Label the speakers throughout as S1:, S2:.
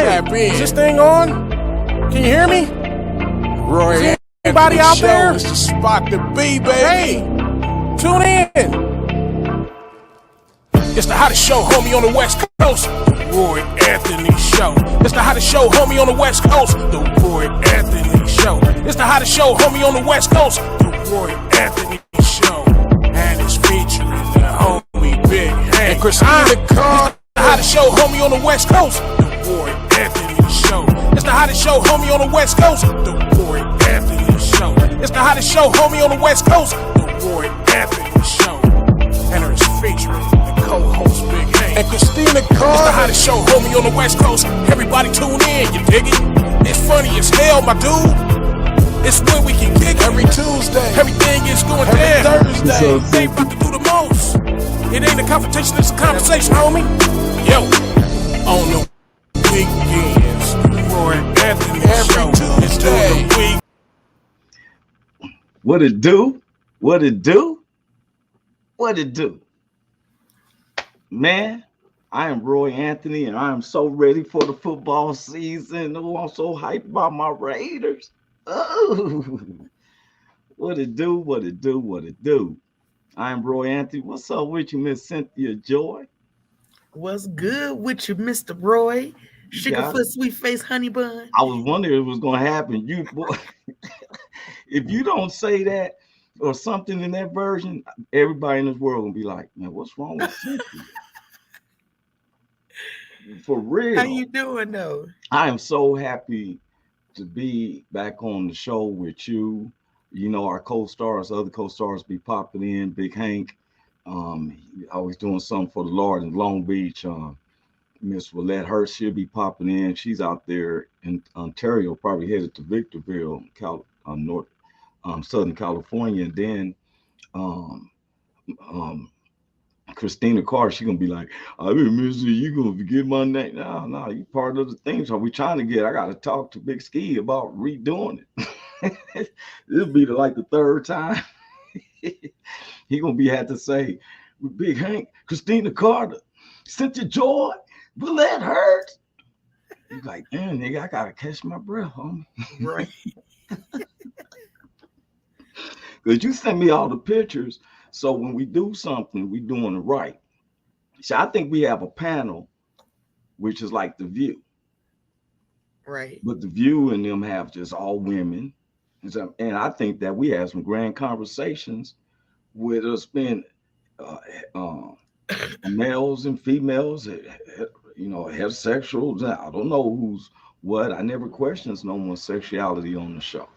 S1: Tap in. Is this thing on? Can you hear me? Roy, is anybody out there?
S2: It's the spot to be, baby.
S1: Hey, tune in. It's the hottest show, homie, on the West Coast. The Roy Anthony Show. It's the hottest show, homie, on the West Coast. The Roy Anthony Show. It's the hottest show, homie, on the West Coast. The Roy Anthony Show. And it's featuring the homie Big Hank and Christina. The hottest show, homie, on the West Coast. The Roy Anthony Show. It's the hottest show, homie, on the West Coast. The Roy Anthony Show. It's the hottest show, homie, on the West Coast. The Roy Anthony Show. And it's featuring the co-host Big Hank and Christina. It's the hottest show, homie, on the West Coast. Everybody tune in, you dig it? It's funny as hell, my dude. It's when we can kick
S2: every Tuesday.
S1: Everything is going
S2: every
S1: down.
S2: Thursday.
S1: They about to do the most. It ain't a confrontation, it's a conversation, homie. Yo, on the weekends, Roy Anthony
S2: every
S1: Show. It's
S2: Tuesday.
S1: the week.
S3: What it do? What it do? What it do? Man, I am Roy Anthony, and I am so ready for the football season. Oh, I'm so hyped about my Raiders. Oh, what it do? What it do? What it do? I am Roy Anthony. What's up with you, Miss Cynthia Joy?
S4: What's good with you, Mr. Roy? Sugarfoot, sweet face, honey bun.
S3: I was wondering if it was going to happen. You, boy, if you don't say that or something in that version, everybody in this world will be like, man, what's wrong with Cynthia? For real.
S4: How you doing, though?
S3: I am so happy to be back on the show with you. You know, our co-stars, other co-stars be popping in. Big Hank, always doing something for the Lord in Long Beach. Miss Willette, Hurst, she'll be popping in. She's out there in Ontario, probably headed to Victorville, Southern California. And then Christina Carter, she's gonna be like, I've been missing you. You gonna forget my name? No, you part of the thing. So we trying to get. I got to talk to Big Ski about redoing it. It'll be like the third time. He gonna be had to say with Big Hank, Christina Carter, Cynthia Joy, Willette Hurst. He's like, damn, nigga, I gotta catch my breath, homie.
S4: Right.
S3: Because you send me all the pictures. So when we do something, we doing it right. So I think we have a panel, which is like The View.
S4: Right.
S3: But The View and them have just all women. And I think that we have some grand conversations with us being males and females, you know, heterosexuals. I don't know who's what. I never questions no one's sexuality on the show.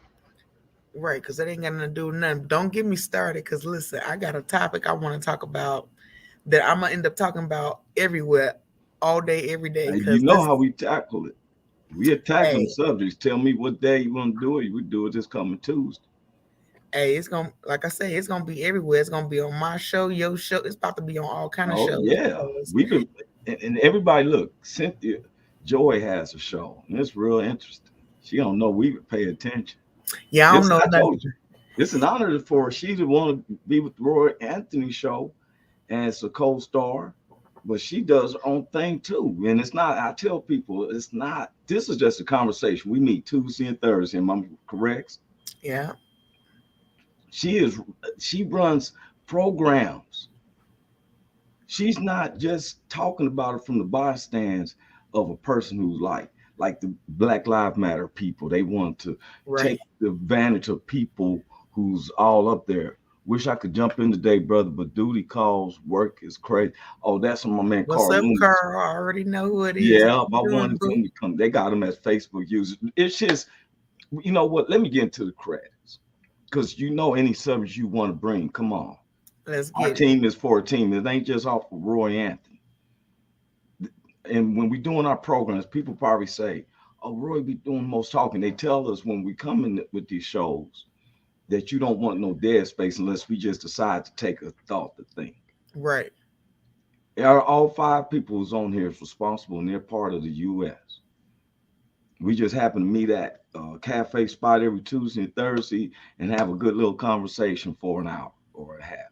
S4: Right, because that ain't got nothing to do with nothing. Don't get me started, because listen, I got a topic I want to talk about that I'm going to end up talking about everywhere, all day, every day.
S3: You know how we tackle it. We attack some subjects. Tell me what day you want to do it. We do it this coming Tuesday.
S4: Hey, it's going to, like I say, it's going to be everywhere. It's going to be on my show, your show. It's about to be on all kind of shows.
S3: Yeah, we've been, and everybody, look, Cynthia Joy has a show, and it's real interesting. She don't know we pay attention.
S4: Yeah, I don't know.
S3: I told you, it's an honor for her. She would want to be with the Roy Anthony Show as a co-star, but she does her own thing too. And it's not, I tell people, it's not, this is just a conversation. We meet Tuesday and Thursday, am I correct?
S4: Yeah.
S3: She runs programs. She's not just talking about it from the bystands of a person who's like the Black Lives Matter people. They want to take the advantage of people who's all up there. Wish I could jump in today, brother, but duty calls, work is crazy. Oh, that's my man Carl.
S4: What's up, Carl? I already know who it is.
S3: Yeah, I wanted them to come. They got him as Facebook users. It's just, you know what? Let me get into the credits. Because you know any subject you want to bring, come on.
S4: Let's get
S3: Our team is for a team. It ain't just off of Roy Anthony. And when we doing our programs, people probably say, oh, Roy be doing most talking. They tell us when we come in with these shows that you don't want no dead space unless we just decide to take a thought to think.
S4: Right.
S3: All 5 people who's on here is responsible, and they're part of the U.S. We just happen to meet at a cafe spot every Tuesday and Thursday and have a good little conversation for an hour or a half.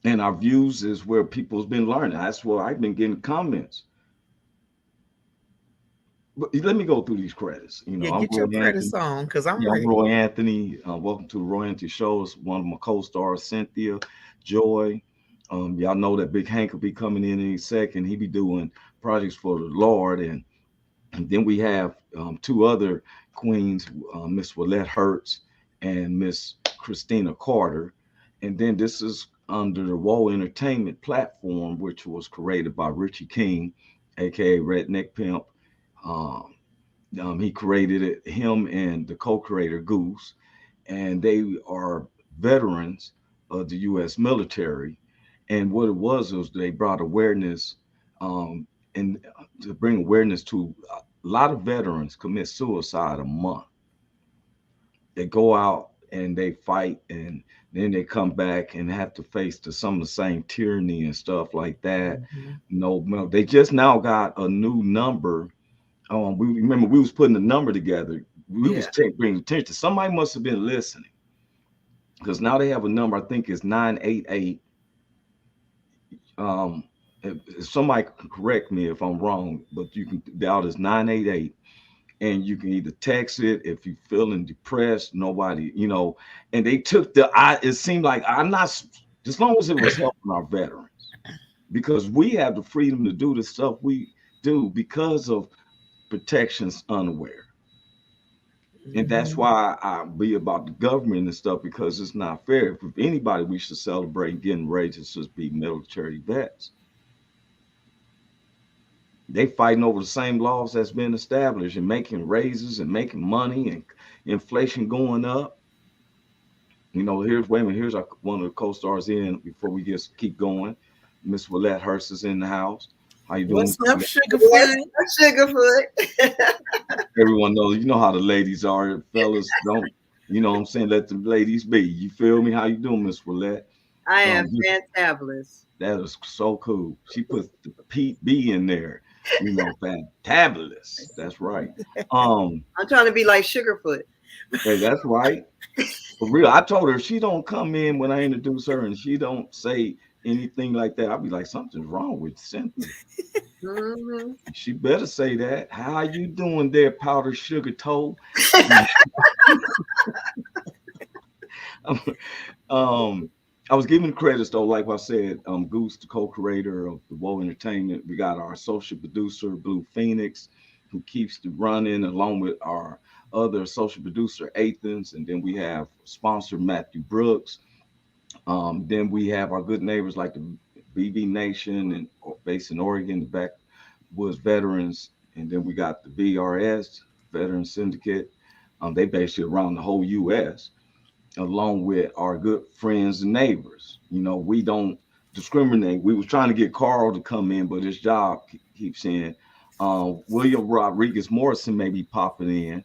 S3: And our views is where people's been learning. That's where I've been getting comments. But let me go through these credits. You know,
S4: Yeah,
S3: I'm
S4: get your
S3: Roy Anthony.
S4: credits on because I'm
S3: Yeah, I'm
S4: ready.
S3: Roy Anthony. Welcome to the Roy Anthony Show. It's one of my co-stars, Cynthia, Joy. Y'all know that Big Hank will be coming in any second. He be doing projects for the Lord, and then we have two other queens, Miss Willette Hurst and Miss Christina Carter. And then this is under the Woe Entertainment platform, which was created by Richie King, aka Redneck Pimp. Um, he created it, him and the co-creator Goose, and they are veterans of the U.S. military. And what it was they brought awareness, and to bring awareness to a lot of veterans commit suicide a month. They go out and they fight, and then they come back and have to face some of the same tyranny and stuff like that.
S4: Mhm.
S3: No, they just now got a new number. We remember we was putting the number together. We was
S4: Yeah.
S3: bringing attention. Somebody must have been listening because now they have a number. I think it's 988. If somebody can correct me if I'm wrong, but you can dial this 988, and you can either text it if you're feeling depressed. Nobody, and they took the. It seemed like I'm not, as long as it was helping our veterans, because we have the freedom to do the stuff we do because of protections unaware. And that's
S4: Mhm.
S3: why I be about the government and stuff, because it's not fair. If anybody we should celebrate getting raises, just be military vets. They fighting over the same laws that's been established and making raises and making money and inflation going up. Here's wait a minute, here's one of the co-stars in before we just keep going. Miss Willette Hurst is in the house. How you doing,
S4: What's
S3: Miss
S4: up,
S3: Willette?
S4: Sugarfoot?
S5: What's Sugarfoot?
S3: Everyone knows, you know how the ladies are, fellas. Don't, you know what I'm saying? Let the ladies be. You feel me? How you doing, Miss Willette?
S5: I am
S3: Um,
S5: fantabulous.
S3: that is so cool. She put the Pete B in there. Fantabulous. That's right. Um,
S5: I'm trying to be like Sugarfoot.
S3: hey, that's right. For real. I told her if she don't come in when I introduce her and she don't say anything like that, I'll be like, something's wrong with Cynthia.
S5: Hmm.
S3: She better say that. How you doing there, powdered sugar toe? um, I was giving credits though, like I said, Goose, the co-creator of the Woe Entertainment. We got our social producer, Blue Phoenix, who keeps the running, along with our other social producer, Athens, and then we have sponsor Matthew Brooks. Then we have our good neighbors like the BB Nation and based in Oregon, the Backwoods Veterans, and then we got the VRS Veteran Syndicate. They basically around the whole U.S., along with our good friends and neighbors. We don't discriminate. We was trying to get Carl to come in, but his job keeps saying William Rodriguez Morrison may be popping in.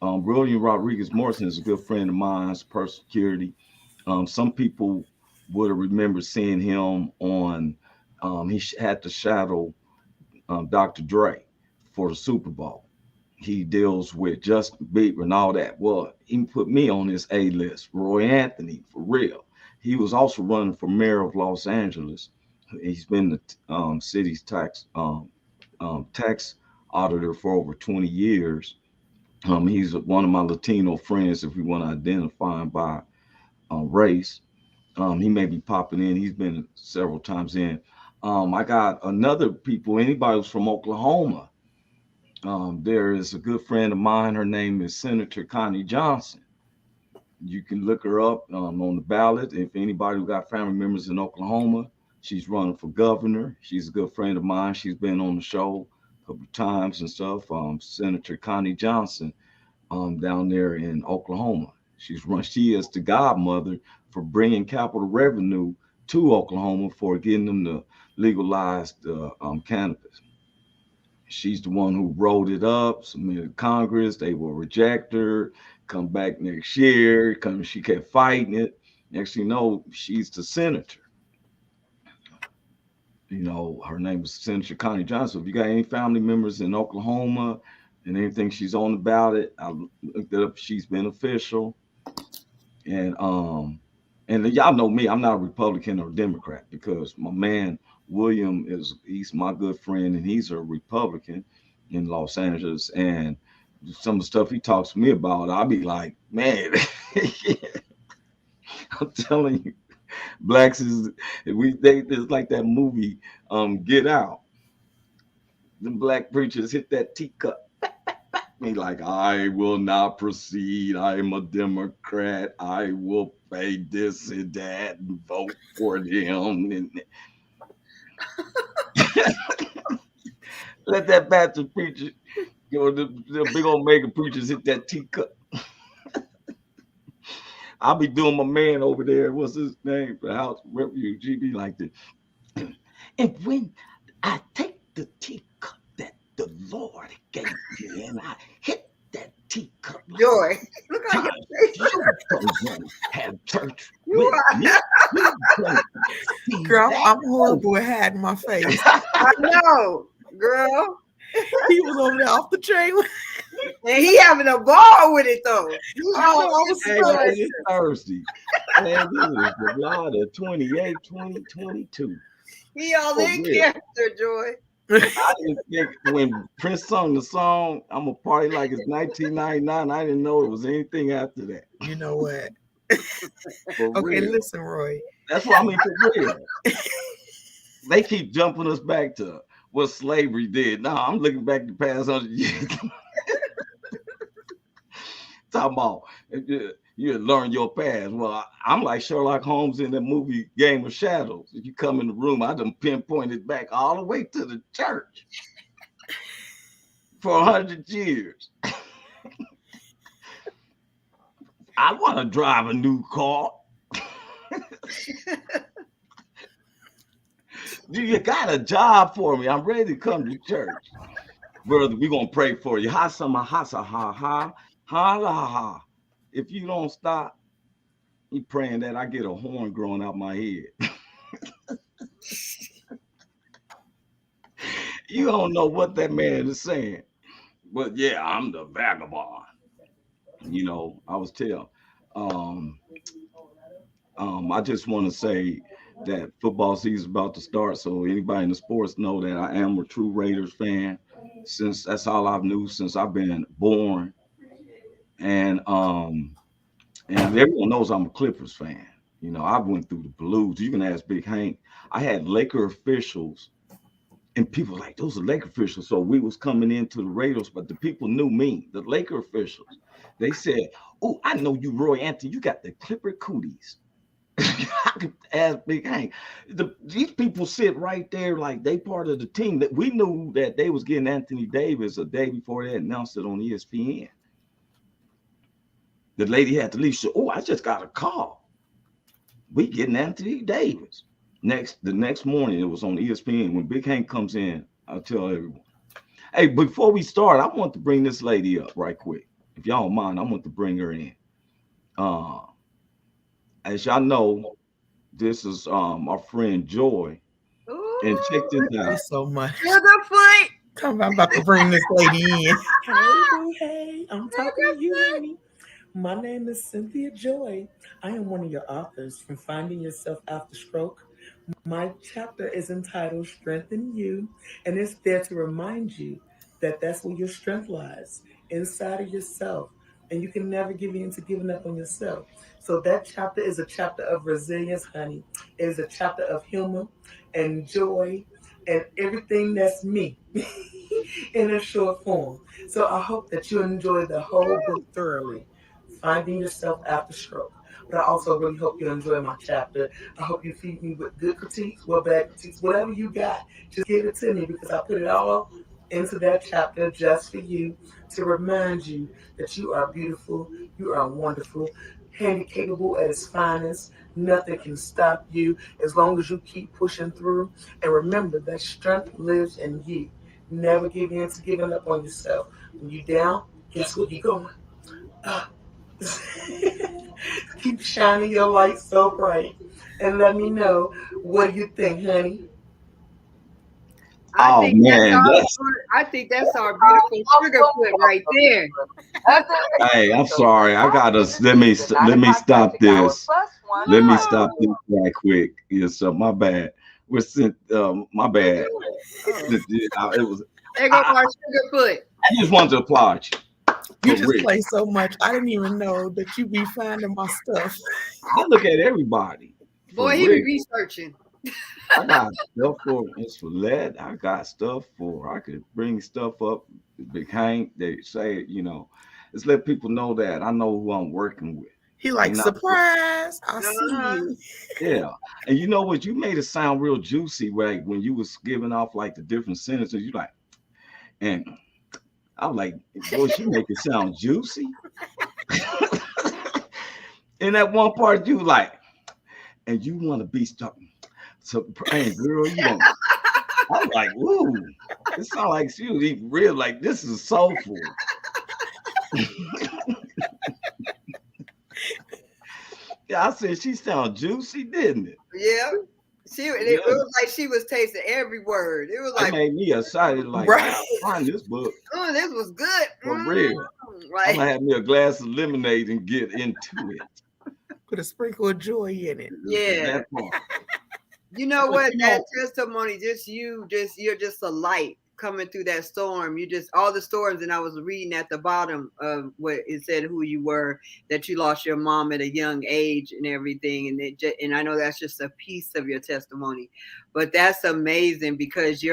S3: William Rodriguez Morrison is a good friend of mine, personal security. Some people would have remembered seeing him on. He had to shadow Dr. Dre for the Super Bowl. He deals with Justin Bieber and all that. Well, he put me on his A list. Roy Anthony, for real. He was also running for mayor of Los Angeles. He's been the city's tax auditor for over 20 years. He's one of my Latino friends, if we want to identify him by race. He may be popping in. He's been several times in. I got another people, anybody who's from Oklahoma. There is a good friend of mine. Her name is Senator Connie Johnson. You can look her up on the ballot. If anybody who got family members in Oklahoma, she's running for governor. She's a good friend of mine. She's been on the show a couple of times and stuff. Senator Connie Johnson down there in Oklahoma. She is the godmother for bringing capital revenue to Oklahoma for getting them to legalize cannabis. She's the one who rolled it up, submitted to Congress. They will reject her, come back next year. She kept fighting it. Next thing you know, she's the senator. Her name is Senator Connie Johnson. If you got any family members in Oklahoma and anything she's on about it, I looked it up. She's beneficial. And y'all know me, I'm not a Republican or Democrat because my man William he's my good friend and he's a Republican. in Los Angeles, and some of the stuff he talks to me about, I'll be like, man, I'm telling you, blacks is it's like that movie, Get Out. The black preachers hit that teacup. Me like, I will not proceed. I am a Democrat. I will pay this and that and vote for them. And let that Baptist preacher, the big old mega preachers hit that teacup. I'll be doing my man over there. What's his name? The House Refuge. He be like this. And when I take the teacup that the Lord gave me and I hit that teacup,
S5: Joy. Look how
S3: you don't have church with me. You don't see
S4: Girl,
S3: that.
S4: I'm horrible at hiding my face.
S5: I know, girl.
S4: He was over there off the train.
S5: And he having a ball with it though.
S4: I was
S3: Hey,
S4: sorry.
S3: man, it's Thursday. Man, this is July the 28th, 2022.
S5: He all
S3: For
S5: in
S3: real.
S5: character, Joy.
S3: I didn't think when Prince sung the song, I'm a party like it's 1999. I didn't know it was anything after that.
S4: You know what?
S3: For
S4: Okay,
S3: real.
S4: listen, Roy.
S3: That's what I mean, for real. They keep jumping us back to what slavery did. No, I'm looking back the past 100 years. Talking about you learn your past. Well, I'm like Sherlock Holmes in the movie Game of Shadows. If you come in the room, I done pinpointed back all the way to the church for 100 years. I want to drive a new car. You got a job for me. I'm ready to come to church. Brother, we're going to pray for you. Ha, sama, ha, sa, ha, ha, ha, la, ha. If you don't stop, you praying that I get a horn growing out my head. You don't know what that man is saying. But yeah, I'm the vagabond. You know, I was telling. I just want to say that football season is about to start. So anybody in the sports know that I am a true Raiders fan. Since that's all I've knew since I've been born. And everyone knows I'm a Clippers fan. You know, I went through the Blues. You can ask Big Hank. I had Laker officials, and people like, those are Laker officials. So we was coming into the Raiders, but the people knew me, the Laker officials. They said, oh, I know you, Roy Anthony. You got the Clipper cooties. I could ask Big Hank. These people sit right there like they part of the team. That we knew that they was getting Anthony Davis a day before they announced it on ESPN. The lady had to leave. She said, oh, I just got a call. We getting Anthony Davis. The next morning, it was on ESPN. When Big Hank comes in, I'll tell everyone. Hey, before we start, I want to bring this lady up right quick. If y'all don't mind, I want to bring her in. As y'all know, this is our friend Joy.
S5: Ooh,
S3: And check this out.
S4: Thank you so much.
S5: to the foot.
S4: Come on, I'm about to bring this lady in.
S6: Hey, I'm talking to you, honey. My name is Cynthia Joy. I am one of your authors from Finding Yourself After Stroke. My chapter is entitled Strengthen You, and it's there to remind you that that's where your strength lies, inside of yourself, and you can never give in to giving up on yourself. So that chapter is a chapter of resilience, honey. It is a chapter of humor and joy and everything that's me in a short form. So I hope that you enjoy the whole book thoroughly. Finding Yourself After Stroke. But I also really hope you enjoy my chapter. I hope you feed me with good critiques, well, bad critiques, whatever you got. Just give it to me because I put it all into that chapter just for you to remind you that you are beautiful, you are wonderful, handy capable at its finest. Nothing can stop you as long as you keep pushing through. And remember that strength lives in you. Never give in to giving up on yourself. When you're down, guess where you're going? Keep shining your light so bright and let me know what you think, honey.
S3: Oh, man,
S5: I think that's our beautiful sugar foot right there.
S3: Hey, I'm sorry. I gotta let me stop this. Let me stop this right quick. Yes, my bad. My bad. It was.
S5: There goes our Sugarfoot.
S3: I just wanted to applaud you.
S4: You
S3: For
S4: just
S3: real.
S4: play so much. I didn't even know that you be finding my stuff.
S3: I look at everybody. For
S5: Boy, he
S3: real.
S5: be researching.
S3: I got stuff for Willette. I got stuff for. I could bring stuff up. Big Hank. They say, let's let people know that I know who I'm working with.
S4: He like,
S3: And
S4: surprise! I
S5: Uh-huh.
S4: see you.
S3: Yeah, and you know what? You made it sound real juicy, right? When you was giving off like the different sentences, you like, and I'm like, boy, she make it sound juicy. In that one part, you like, and you want to be stuck. So, hey, girl, you want. I'm like, ooh, it sounds like she was eating real. Like this is soulful. Yeah, I said she sound juicy, didn't it?
S5: Yeah. It was like she was tasting every word. It was
S3: It
S5: like,
S3: made me excited. Like,
S4: Right.
S3: I gotta find this book
S5: oh, this was good.
S3: for real. I'm
S5: Right.
S3: gonna have me a glass of lemonade and get into it.
S4: Put a sprinkle of joy in it.
S5: Yeah.
S3: That part.
S5: You know
S3: But
S5: what?
S3: you
S5: That
S3: know-
S5: testimony, you're just a light coming through that storm. You just all the storms, and I was reading at the bottom of what it said who you were, that you lost your mom at a young age and everything, and I know that's just a piece of your testimony, but that's amazing because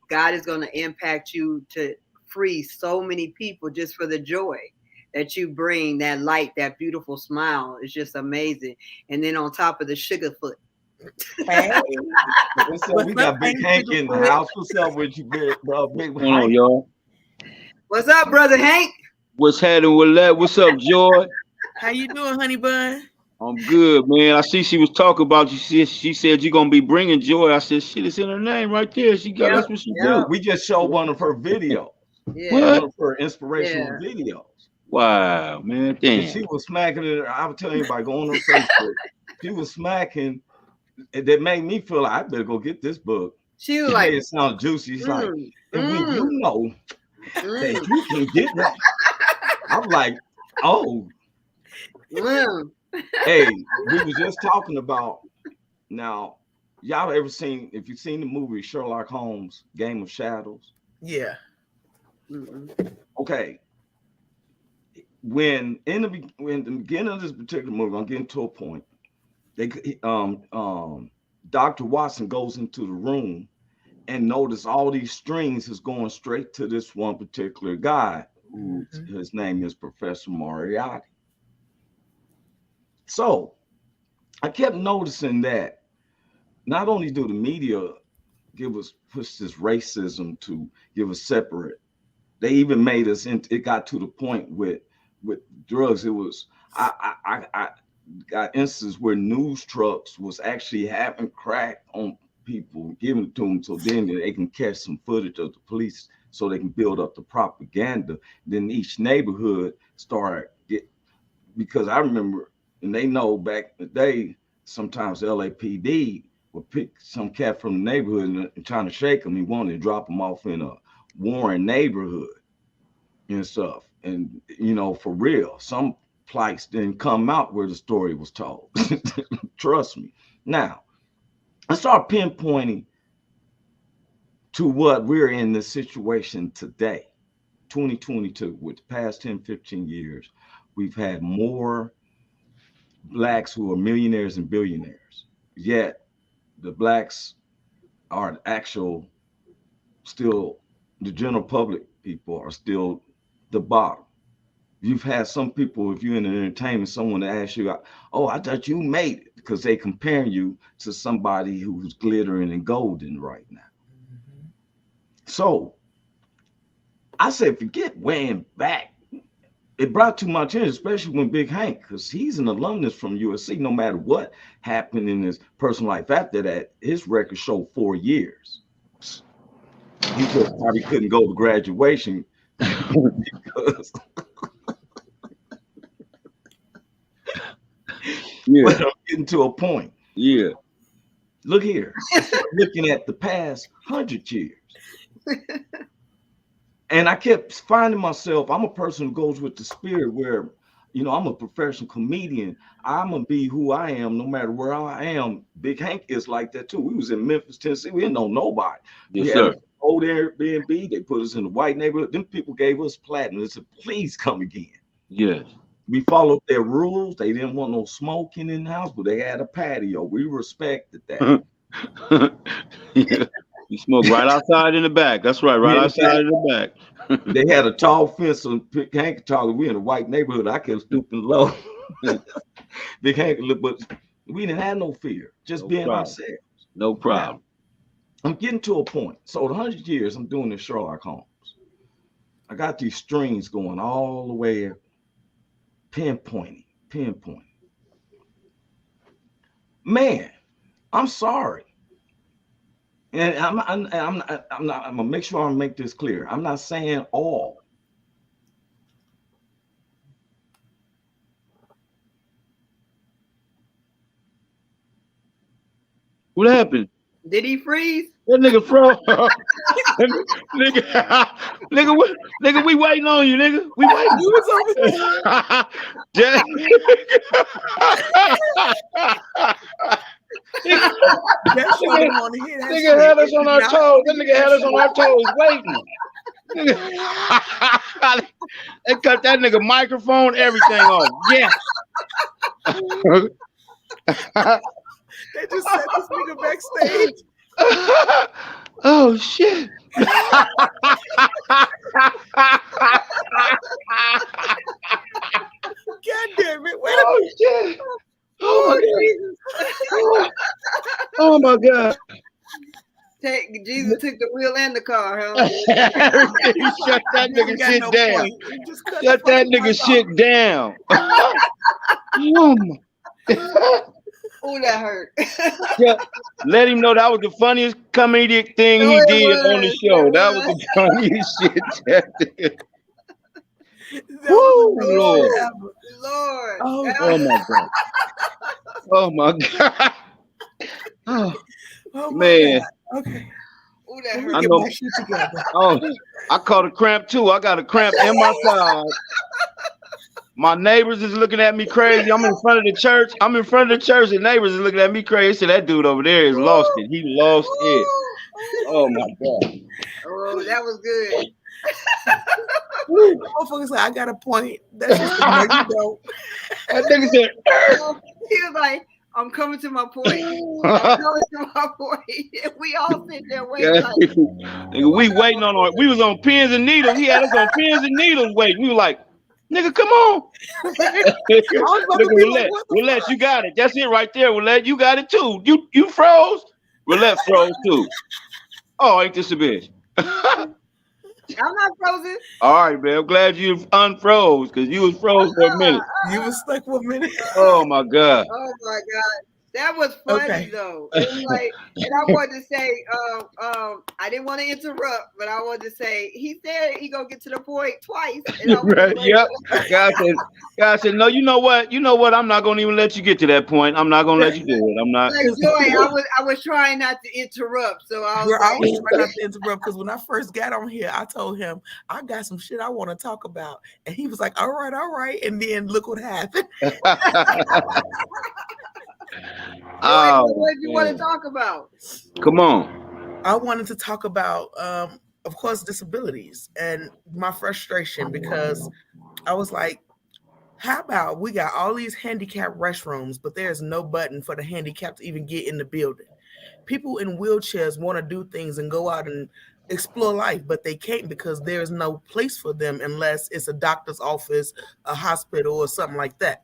S5: God is going to impact you to free so many people just for the joy that you bring, that light, that beautiful smile. It's just amazing. And then on top of the Sugarfoot.
S4: Hey.
S3: What's up? We got Big Hank in the house. What's up with you, big
S7: Hold on,
S3: Hank?
S7: y'all.
S5: What's up, brother Hank?
S7: What's happening with that? What's up, Joy?
S4: How you doing, honey bun?
S7: I'm good, man. I see she was talking about you. She said you're gonna be bringing joy. I said, shit, it's in her name right there. That's what she do.
S3: We just showed one of her videos,
S5: Yeah.
S7: What?
S3: one of her inspirational
S5: Yeah.
S3: videos.
S7: Wow, man,
S3: And
S7: damn.
S3: she was smacking it. I would tell anybody go on her Facebook. She was smacking. That made me feel like I better go get this book.
S5: She was
S3: She
S5: like,
S3: made it sound juicy. She's like, and when you know that
S5: mm,
S3: you can get that, I'm like, oh,
S5: mm.
S3: hey, we was just talking about now. Y'all ever seen? If you've seen the movie Sherlock Holmes, Game of Shadows?
S4: Yeah.
S3: Okay. When the beginning of this particular movie, I'm getting to a point. Dr. Watson goes into the room and notice all these strings is going straight to this one particular guy who his name is Professor Moriarty. So I kept noticing that not only do the media push this racism to give us separate, they even made us it got to the point with drugs. It was I got instances where news trucks was actually having crack on people, giving it to them, so then they can catch some footage of the police, so they can build up the propaganda. Then each neighborhood started because I remember, and they know back in the day, sometimes LAPD would pick some cat from the neighborhood and trying to shake him. He wanted to drop him off in a Warren neighborhood and stuff. And for real, some plights didn't come out where the story was told. Trust me. Now, I start pinpointing to what we're in this situation today, 2022, with the past 10, 15 years, we've had more blacks who are millionaires and billionaires, yet the blacks are still, the general public people are still the bottom. You've had some people, if you're in entertainment, someone to ask you, oh, I thought you made it, because they comparing you to somebody who's glittering and golden right now. So I said, forget weighing back. It brought too much in, especially when Big Hank, because he's an alumnus from USC. No matter what happened in his personal life after that, his record showed 4 years. He just probably couldn't go to graduation because but I'm getting to a point.
S7: Yeah.
S3: Look here. Looking at the past 100 years. And I kept finding myself, I'm a person who goes with the spirit where, I'm a professional comedian. I'm going to be who I am no matter where I am. Big Hank is like that too. We was in Memphis, Tennessee. We didn't know nobody.
S7: Yes, sir.
S3: old Airbnb. They put us in the white neighborhood. Them people gave us platinum. They said, please come again.
S7: Yes.
S3: We followed their rules. They didn't want no smoking in the house, but they had a patio. We respected that.
S7: Yeah. You smoke right outside in the back. That's right, right outside in the back.
S3: They had a tall fence on Hank Tall. We in a white neighborhood. I kept stooping low. Big Hank, but we didn't have no fear. Just being ourselves.
S7: No problem.
S3: Now, I'm getting to a point. So the 100 years I'm doing this Sherlock Holmes. I got these strings going all the way, pinpointing. Man, I'm sorry. And I'm gonna make sure I make this clear. I'm not saying all.
S7: What happened?
S5: Did he freeze?
S7: That nigga froze. nigga, we waiting on you, nigga. We waiting.
S4: You was over there. That show didn't want to hear that.
S7: Nigga had us on our toes. That nigga had us on our toes waiting. They cut that nigga microphone, everything off. Yeah.
S4: They just set this nigga backstage.
S7: Oh shit.
S4: God damn it. Wait a
S7: Oh shit. Oh my god.
S5: Jesus took the wheel and the car, huh?
S7: Shut that nigga shit down. Shut that nigga shit down.
S5: Oh, that hurt.
S7: Yeah, let him know that was the funniest comedic thing he did on the show. That was the funniest shit. Woo, Lord.
S5: Lord.
S7: Oh my god. Oh my god. Oh man.
S4: God. Okay.
S5: Ooh, that hurt.
S7: I
S4: Get
S7: know.
S4: my shit together.
S7: Oh, I caught a cramp too. I got a cramp in my side. My neighbors is looking at me crazy. I'm in front of the church. The neighbors is looking at me crazy. They said that dude over there has lost it. He lost it. Oh my god.
S5: Oh, that was good.
S4: Motherfuckers like, I got a point. That's just the way you go.
S7: That nigga said,
S5: He was like, I'm coming to my point. I'm coming to my point. We all sit there waiting.
S7: yeah, nigga, we waiting on our, we was on pins and needles. He had us on pins and needles waiting. We were like, nigga, come on. Willette, you got it. That's it right there, Willette. You got it too. You froze? Willette froze too. Oh, ain't this a bitch?
S5: I'm not frozen.
S7: All right, man. I'm glad you unfroze because you was froze for a minute.
S4: You was stuck for a minute.
S7: Oh my god.
S5: Oh my god. That was funny though. It was like, and I wanted to say, I didn't want to interrupt, but I wanted to say, he said he gonna get to the point twice. And
S7: Right, yep. God said, no, you know what? I'm not gonna even let you get to that point. I'm not gonna let you do it. I'm not.
S5: Like, Joy, I was trying not to interrupt, so I was
S4: trying not to interrupt because when I first got on here, I told him I got some shit I want to talk about, and he was like, all right, and then look what happened.
S5: What do you want to talk about?
S7: Come on.
S4: I wanted to talk about, of course, disabilities and my frustration because I was like, how about we got all these handicapped restrooms, but there's no button for the handicapped to even get in the building. People in wheelchairs want to do things and go out and explore life, but they can't because there's no place for them unless it's a doctor's office, a hospital, or something like that.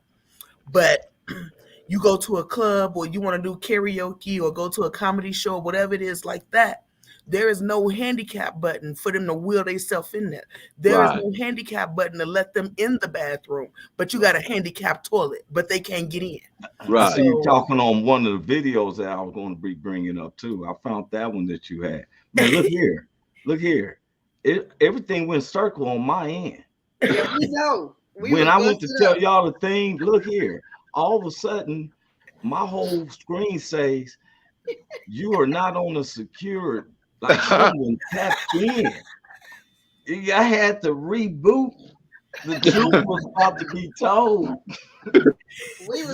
S4: But you go to a club or you want to do karaoke or go to a comedy show, whatever it is like that, there is no handicap button for them to wheel themselves in there. There is no handicap button to let them in the bathroom, but you got a handicap toilet, but they can't get in.
S3: Right. I see you talking on one of the videos that I was going to be bringing up too. I found that one that you had. Man, look here. Everything went circle on my end.
S5: Yeah, we know.
S3: When I went to tell y'all the thing, look here. All of a sudden, my whole screen says, you are not on a secured, like someone tapped in. I had to reboot. The truth was about to be told.
S5: We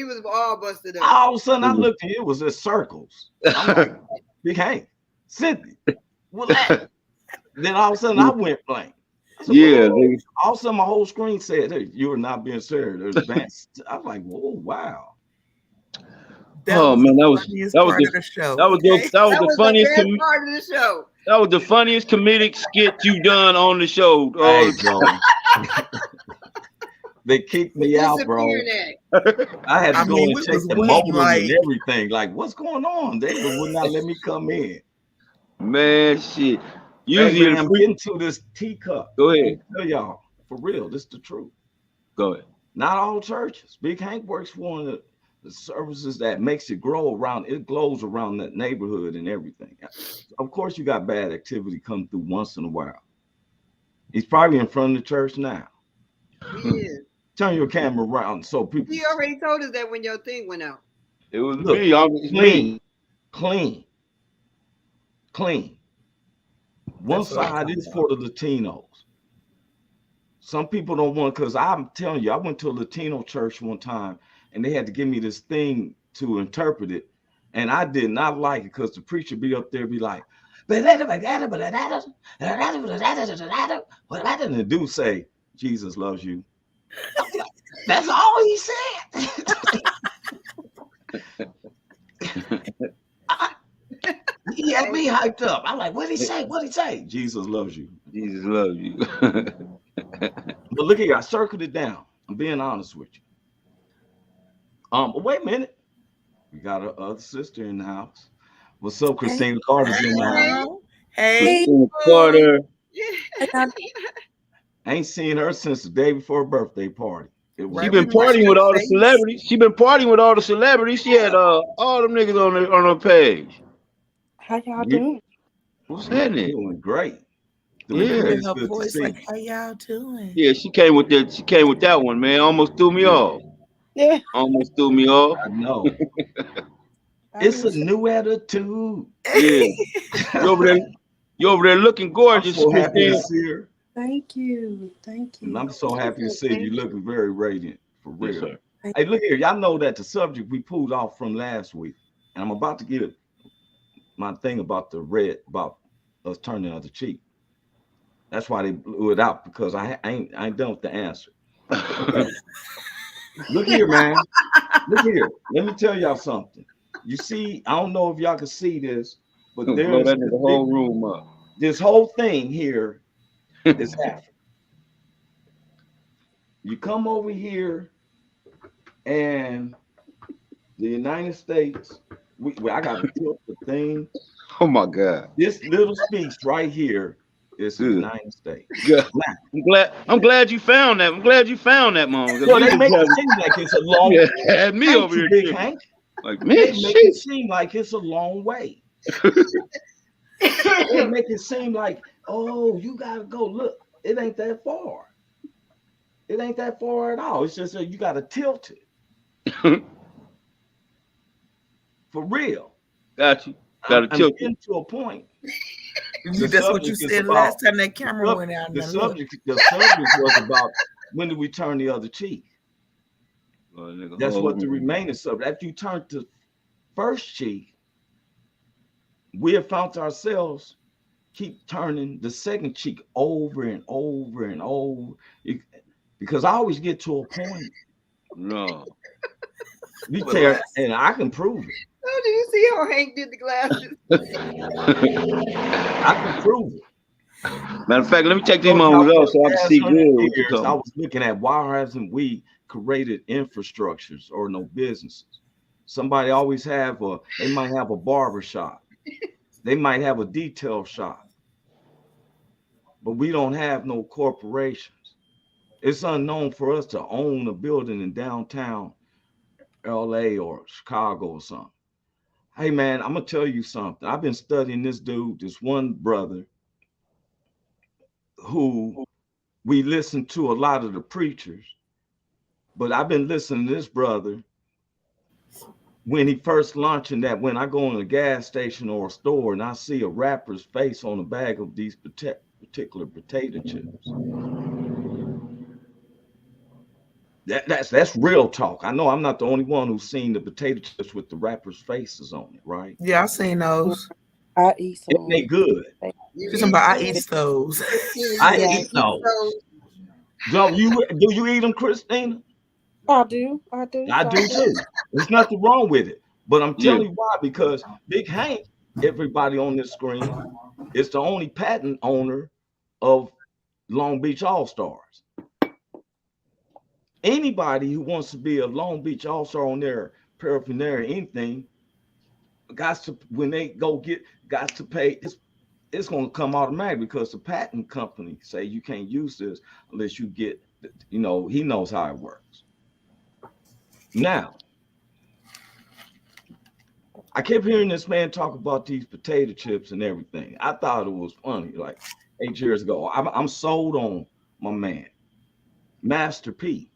S5: was all busted up.
S3: All of a sudden, I looked and it was just circles. I'm like, Big Hank, Cynthia, Willette. Then all of a sudden I went blank. I said,
S7: Yeah,
S3: all of a sudden my whole screen said, "Hey, you are not being served." Advanced. I was like, "Whoa, wow!"
S4: That
S7: oh
S4: was
S7: man,
S4: the
S7: that was
S4: funniest
S7: that was
S4: part
S7: the
S4: of the show.
S7: that was
S4: Okay.
S7: the
S5: That was the
S7: funniest
S5: best part of the show.
S7: that was the funniest comedic skit you've done on the show.
S3: Hey, bro. They kicked me out, bro. I had to go and
S4: we
S3: check
S4: was
S3: the
S4: waiting,
S3: modem and everything. Like, what's going on? They would not let me come in.
S7: Man, shit.
S3: Hey,
S7: Usually
S3: man, I'm getting to this teacup.
S7: Go
S3: Let
S7: ahead.
S3: me tell y'all, for real, this is the truth.
S7: Go ahead.
S3: Not all churches. Big Hank works for one of the services that makes it grow around. It glows around that neighborhood and everything. Of course, you got bad activity come through once in a while. He's probably in front of the church now.
S5: He is.
S3: Turn your camera around so people.
S5: He already told us that when your thing went out.
S7: It was
S3: Look,
S7: me. It's me.
S3: clean. One
S4: That's what I'm
S3: side
S4: talking
S3: is for the Latinos. Some people don't want, because I'm telling you, I went to a Latino church one time and they had to give me this thing to interpret it. And I did not like it because the preacher be up there be like, and the dude say, Jesus loves you. That's all he said. He had me hyped up. I'm like, what'd he say? What'd he say? Jesus loves you.
S7: Jesus loves you.
S3: But look here, I circled it down. I'm being honest with you. But wait a minute. We got our other sister in the house. What's up, Christina Carter's in the house.
S4: Hey,
S7: Christina Carter.
S3: I ain't seen her since the day before her birthday party.
S7: She been partying with all the celebrities. She been partying with all the celebrities. She had all them niggas on her page.
S8: How y'all doing?
S3: What's happening? Doing great.
S7: Yeah.
S4: Her voice like, how y'all doing?
S7: Yeah, she came with that one, man. Almost threw me off.
S8: Yeah.
S7: Almost threw me off.
S3: I know. It's a new attitude.
S7: Yeah. You over there looking gorgeous,
S3: I'm so happy to
S7: Christina.
S3: see her.
S8: Thank you. Thank you.
S3: And I'm so happy to see you looking very radiant, for real.
S7: Yes, sir.
S3: Hey, look here. Y'all know that the subject we pulled off from last week, and I'm about to get my thing about the red, about us turning the other cheek. That's why they blew it out, because I ain't done with the answer. Look here, man. Look here. Let me tell y'all something. You see, I don't know if y'all can see this, but there's
S7: the whole room up.
S3: This whole thing here is Africa. You come over here, and the United States, I got to tilt the thing.
S7: Oh my God!
S3: This little piece right here is the United States.
S7: Yeah. I'm glad you found that. I'm glad you found that, Mom.
S3: Well, they make it seem like it's a long way.
S7: Had me over here,
S3: Big Hank.
S7: Like, man,
S3: they make it seem like it's a long way. They make it seem like, oh, you gotta go. Look, it ain't that far. It ain't that far at all. It's just that you gotta tilt it. For real.
S7: Got you. Gotta tilt it.
S3: I'm getting to a point.
S4: That's what you said last time that camera went out.
S3: The subject was about, when do we turn the other cheek? That's what the remaining subject. After you turn the first cheek, we have found ourselves keep turning the second cheek over and over and over. Because I always get to a point.
S7: No.
S3: And I can prove it.
S5: Oh, did you see how Hank did the glasses?
S3: I can prove it.
S7: Matter of fact, let me take these moments off so I can see good.
S3: I was looking at, why hasn't we created infrastructures or no businesses? Somebody always they might have a barber shop. They might have a detail shop. But we don't have no corporations. It's unknown for us to own a building in downtown LA or Chicago or something. Hey man, I'm gonna tell you something. I've been studying this dude, this one brother who we listen to a lot of the preachers, but I've been listening to this brother when he first launching that, when I go in a gas station or a store and I see a rapper's face on the bag of these particular potato chips. That's real talk. I know I'm not the only one who's seen the potato chips with the rappers' faces on it, right?
S4: Yeah, I've seen those.
S8: I eat
S3: and
S8: some.
S3: they good.
S5: You
S4: She's talking
S5: eat
S4: about I
S5: those?
S4: eat those.
S3: I
S8: Yeah,
S3: eat those. Do you eat them, Christina?
S8: I do. I do.
S3: I
S8: I
S3: do
S8: do.
S3: too. There's nothing wrong with it. But I'm
S7: Yeah.
S3: telling you why, because Big Hank, everybody on this screen, is the only patent owner of Long Beach All Stars. Anybody who wants to be a Long Beach All Star on their paraphernalia, anything, got to when they go get got to pay. It's going to come automatic because the patent company say you can't use this unless you get. He knows how it works. Now, I kept hearing this man talk about these potato chips and everything. I thought it was funny. Like 8 years ago, I'm sold on my man, Master P.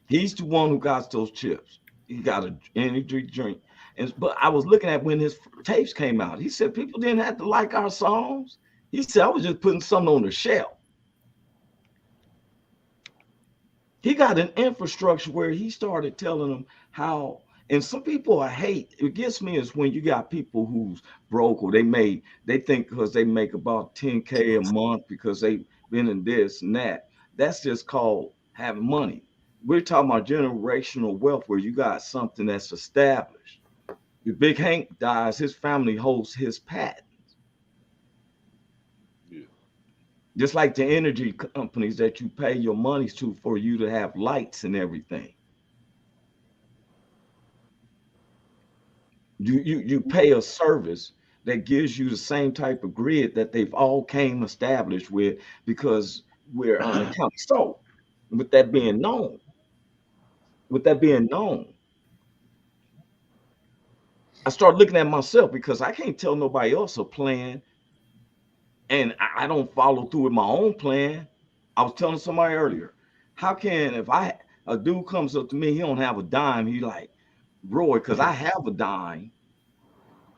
S3: He's the one who got those chips. He got an energy drink. But I was looking at when his tapes came out. He said people didn't have to like our songs. He said I was just putting something on the shelf. He got an infrastructure where he started telling them how. And some people I hate. It gets me is when you got people who's broke or they think because they make about 10K a month because they've been in this and that. That's just called having money. We're talking about generational wealth where you got something that's established. If Big Hank dies, his family holds his patent.
S2: Yeah.
S3: Just like the energy companies that you pay your monies to for you to have lights and everything. You pay a service that gives you the same type of grid that they've all came established with because we're unaccounted. So with that being known, I start looking at myself because I can't tell nobody else a plan and I don't follow through with my own plan. I was telling somebody earlier, how can if a dude comes up to me, he don't have a dime, he like, Roy, because I have a dime.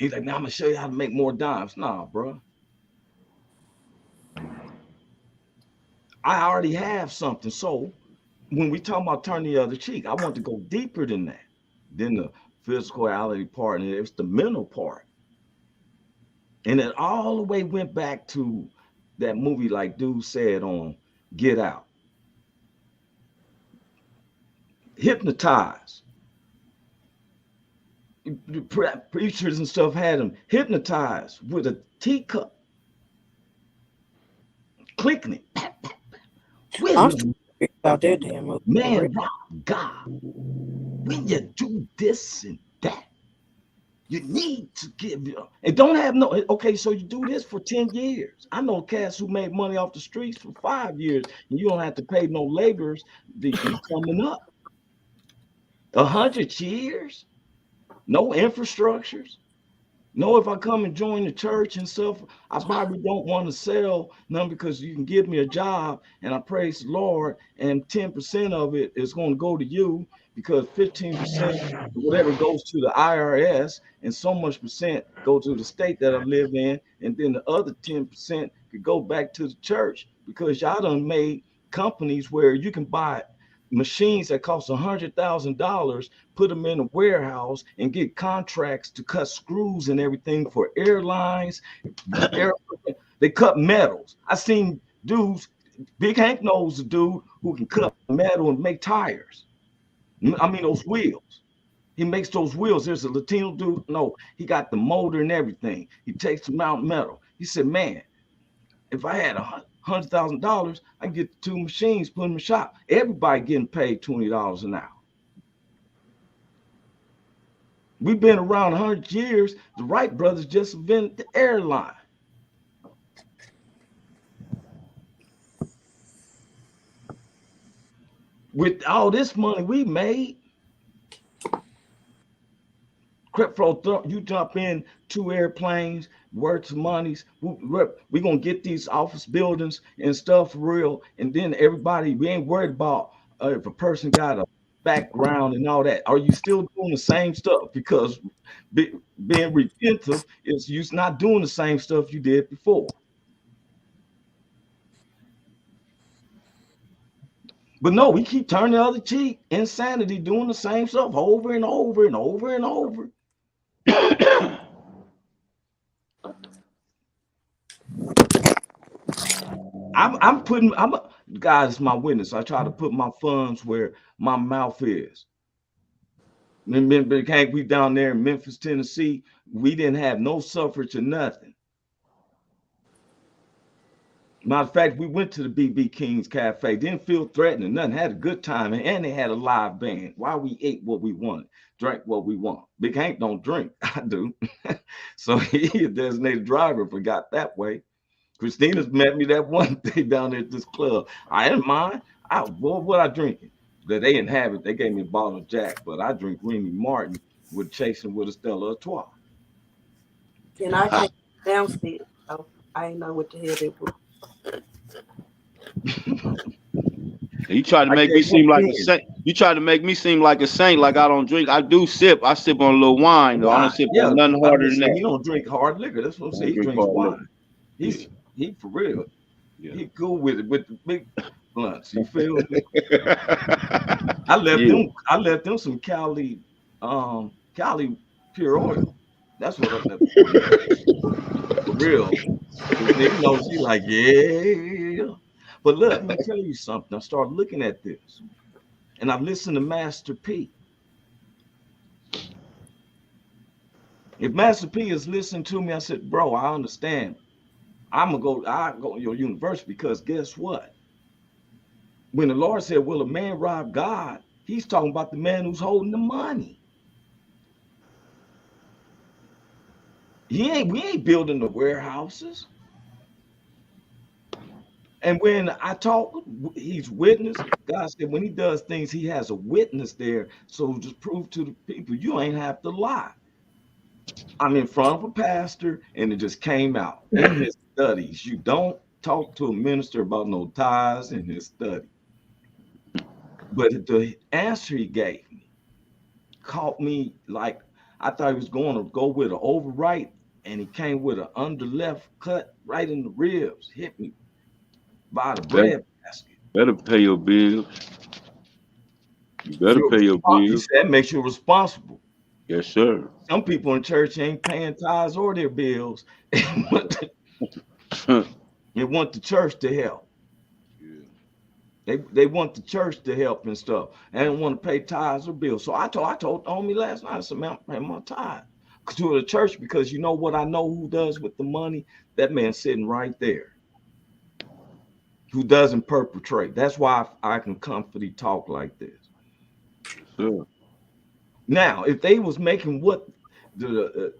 S3: He's like, man, I'm gonna show you how to make more dimes. Nah, bro. I already have something. So when we talk about turn the other cheek, I want to go deeper than that, than the physicality part, and it's the mental part. And it all the way went back to that movie, like dude said on Get Out. Hypnotized. Preachers and stuff had him hypnotized with a teacup, clicking it.
S8: I'm still about that damn movie.
S3: Man, rock God. When you do this and that, you need to give you and don't have no. Okay, so you do this for 10 years. I know cats who made money off the streets for 5 years, and you don't have to pay no laborers coming up. 100 years, no infrastructures. No, if I come and join the church and stuff, I probably don't want to sell none because you can give me a job and I praise the Lord, and 10% of it is going to go to you because 15% whatever goes to the IRS and so much percent go to the state that I live in, and then the other 10% could go back to the church because y'all done made companies where you can buy machines that cost $100,000, put them in a warehouse and get contracts to cut screws and everything for airlines. They cut metals. I seen dudes, Big Hank knows a dude who can cut metal and make tires. I mean, those wheels. He makes those wheels. There's a Latino dude. No, he got the motor and everything. He takes the mount metal. He said, man, if I had $100,000, I can get 2 machines, put them in the shop. Everybody getting paid $20 an hour. We've been around 100 years. The Wright brothers just invented the airline. With all this money we made, Crepflo, you jump in 2 airplanes, worth of monies. We're going to get these office buildings and stuff real. And then everybody, we ain't worried about if a person got a background and all that. Are you still doing the same stuff? Because being repentant is you not doing the same stuff you did before. But no, we keep turning the other cheek. Insanity, doing the same stuff over and over and over and over. God is my witness. I try to put my funds where my mouth is. We down there in Memphis, Tennessee, we didn't have no suffrage or nothing. Matter of fact, we went to the BB King's Cafe, didn't feel threatened or nothing, had a good time, and they had a live band while we ate what we wanted, drank what we want. Big Hank don't drink, I do. So he a designated driver, forgot that way. Christina's met me that one day down there at this club. I didn't mind. What I drinking? That they didn't have it. They gave me a bottle of Jack, but I drink Remy Martin with chasing with a Stella Artois.
S8: And I came downstairs, so I didn't know what the hell it was.
S7: You try to make me seem like a saint. You try to make me seem like a saint, like I don't drink. I do sip. I sip on a little wine, though. I don't sip on nothing harder than that.
S3: He don't drink hard liquor. That's what I'm saying. He drinks wine. He for real. Yeah. He cool with it with the big blunts. You feel me? I left them some Cali pure oil. That's what I left for real. They know she like, yeah. But look, let me tell you something. I started looking at this, and I listened to Master P. If Master P is listening to me, I said, bro, I understand. I go to your university because guess what? When the Lord said, will a man rob God? He's talking about the man who's holding the money. We ain't building the warehouses. And when I talk, he's witness. God said when he does things, he has a witness there. So just prove to the people, you ain't have to lie. I'm in front of a pastor, and it just came out in his studies. You don't talk to a minister about no tithes in his study. But the answer he gave me caught me like I thought he was going to go with an over right, and he came with an under left cut right in the ribs, hit me by the bread basket.
S7: Better pay your bills. You better pay your bills.
S3: He said that makes you responsible.
S7: Yes, sir.
S3: Some people in church ain't paying tithes or their bills. They want the church to help. Yeah. They want the church to help and stuff. They don't want to pay tithes or bills. So I told homie last night, I said, man, I'm paying my tithe to the church because you know what I know who does with the money? That man sitting right there. Who doesn't perpetrate. That's why I can comfortably talk like this.
S7: Sure.
S3: Now, if they was making what the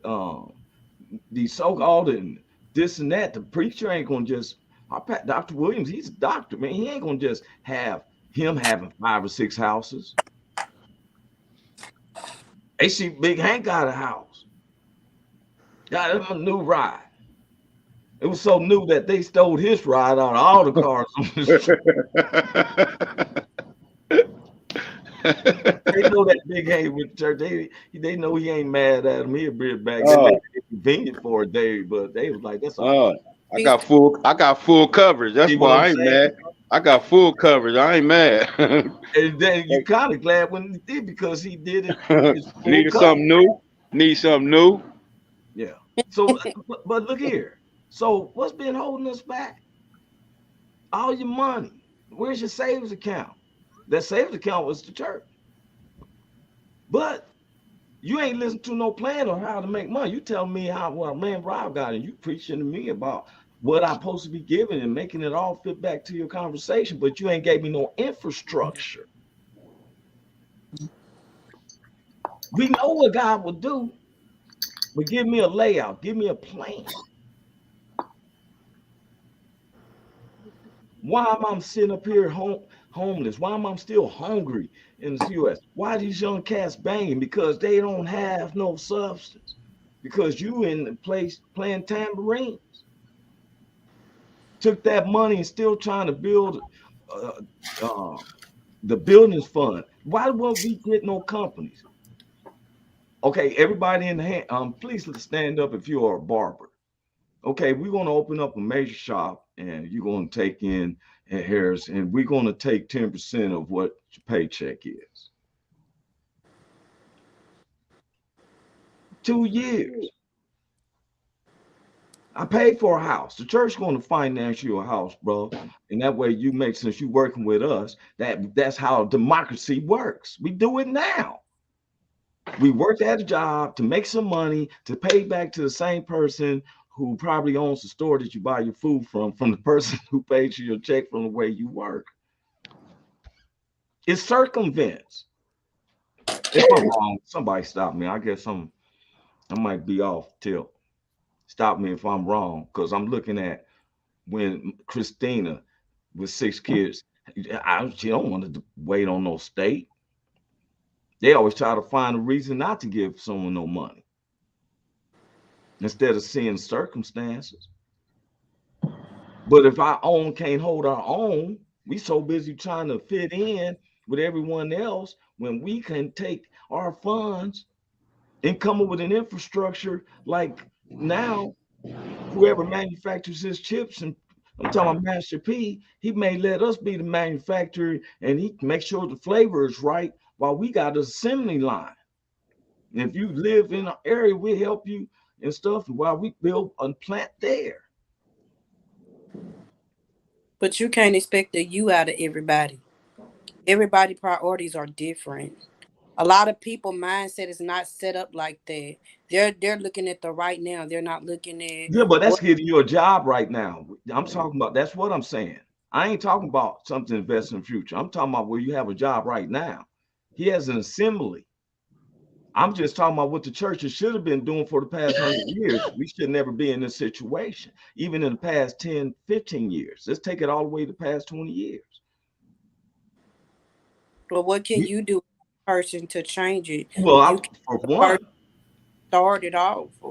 S3: so-called and this and that, the preacher ain't gonna just. Dr. Williams, he's a doctor, man. He ain't gonna just have him having 5 or 6 houses. They see Big Hank got a house. Got him a new ride. It was so new that they stole his ride out of all the cars on the street. They know that Big Hank with the church. They know he ain't mad at him. He'll bring it back. They make it convenient for a day, but they was like, "That's all."
S7: I got full coverage. That's why I ain't mad. I got full coverage. I ain't mad.
S3: And then you kind of glad when he did because he did it.
S7: Need something new.
S3: Yeah. So, but look here. So what's been holding us back? All your money. Where's your savings account? That savings account was the church. But you ain't listened to no plan on how to make money. You tell me what man Rob got, and you preaching to me about what I'm supposed to be giving and making it all fit back to your conversation, but you ain't gave me no infrastructure. We know what God will do, but give me a layout, give me a plan. Why am I sitting up here homeless? Why am I still hungry in the U.S.? Why are these young cats banging? Because they don't have no substance. Because you in the place playing tambourines. Took that money and still trying to build the buildings fund. Why won't we get no companies? Okay, everybody in the hand, please let's stand up if you are a barber. Okay, we're going to open up a major shop and you're going to take in hairs and we're going to take 10% of what your paycheck is. 2 years. I paid for a house. The church going to finance you a house, bro. And that way you make, since you working with us, that's how democracy works. We do it now. We work at a job to make some money to pay back to the same person who probably owns the store that you buy your food from the person who pays you your check from the way you work. It circumvents. If I'm wrong, somebody stop me. I guess I might be off tilt. Stop me if I'm wrong, because I'm looking at when Christina with 6 kids, she don't want to wait on no state. They always try to find a reason not to give someone no money instead of seeing circumstances. But if our own can't hold our own, we so busy trying to fit in with everyone else when we can take our funds and come up with an infrastructure like now whoever manufactures his chips, and I'm talking about Master P, he may let us be the manufacturer and he make sure the flavor is right while we got an assembly line. And if you live in an area, we help you and stuff while we build a plant there.
S8: But you can't expect the you out of everybody. Everybody priorities are different. A lot of people mindset is not set up like that. They're looking at the right now. They're not looking at
S3: Yeah, but that's
S8: what.
S3: getting you a job right now. I'm talking about, that's what I'm saying. I ain't talking about something to invest in the future. I'm talking about where you have a job right now. He has an assembly. I'm just talking about what the churches should have been doing for the past 100 years. We should never be in this situation, even in the past 10, 15 years. Let's take it all the way to the past 20 years.
S8: But what can you do as a person to change it?
S3: Well,
S8: You can
S3: for
S8: the person
S3: one,
S8: start it off, you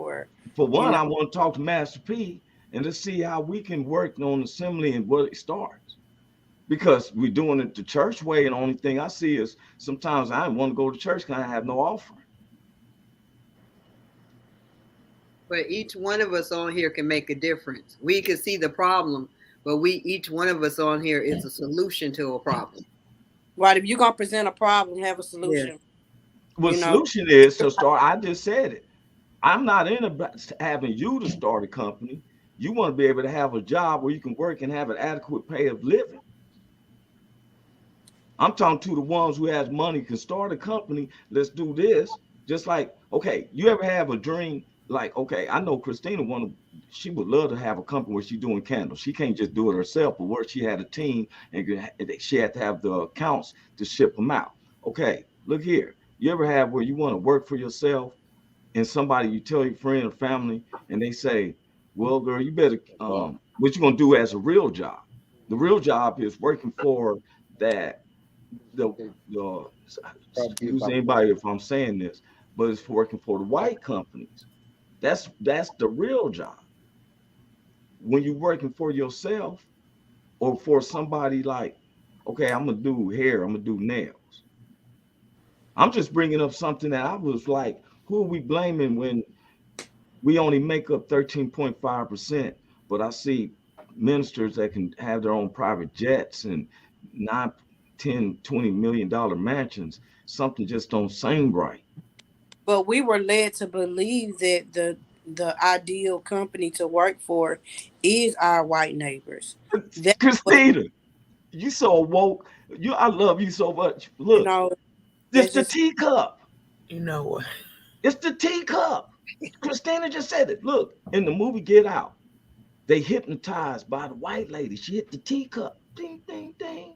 S8: know.
S3: I want to talk to Master P and let's see how we can work on assembly and where it starts. Because we're doing it the church way, and the only thing I see is sometimes I want to go to church because I have no offering.
S5: But each one of us on here can make a difference. We can see the problem, but each one of us on here is a solution to a problem.
S8: Right, if you're gonna present a problem, have a
S5: Yeah.
S8: solution.
S3: Well,
S8: You know,
S3: solution is to start. I just said it. I'm not in about having you to start a company. You want to be able to have a job where you can work and have an adequate pay of living. I'm talking to the ones who has money can start a company. Let's do this. Just like, okay, you ever have a dream? Like, okay, I know Christina she would love to have a company where she's doing candles. She can't just do it herself, but where she had a team and she had to have the accounts to ship them out. Okay, look here. You ever have where you want to work for yourself and somebody, you tell your friend or family and they say, well, girl, you better what you gonna do as a real job? The real job is working for that the excuse anybody if I'm saying this, but it's working for the white companies. That's the real job. When you're working for yourself or for somebody like, okay, I'm gonna do hair, I'm gonna do nails. I'm just bringing up something that I was like, who are we blaming when we only make up 13.5%, but I see ministers that can have their own private jets and 9, 10, $20 million mansions. Something just don't seem right.
S8: but we were led to believe that the ideal company to work for is our white neighbors. That was,
S3: Christina, you so woke. I love you so much.
S8: you
S3: Look,
S8: know,
S3: it's
S8: that's
S3: the
S8: just
S3: teacup.
S4: You know what?
S3: It's the teacup. Christina just said it. Look, in the movie Get Out, they hypnotized by the white lady. She hit the teacup. Ding, ding, ding.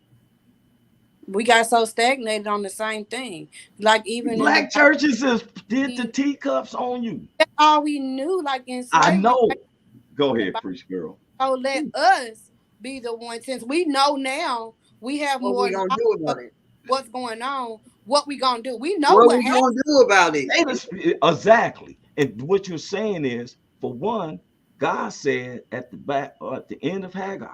S8: we got so stagnated on the same thing. Like even in the
S3: Black churches did the
S8: Bible,
S3: teacups on you.
S8: that's all we knew. Like in
S3: I
S8: slavery,
S3: know. Go
S8: the
S3: ahead,
S8: Bible.
S3: preach, girl.
S8: So let us be the one. Since we know now, we have
S5: What we
S8: more
S5: gonna
S8: knowledge
S5: do
S8: of
S5: about it?
S8: what's going on. What we gonna do? We know
S5: What
S8: what
S5: we
S8: happened.
S5: gonna do about it?
S3: Exactly. And what you're saying is, for one, God said at the back or at the end of Haggai,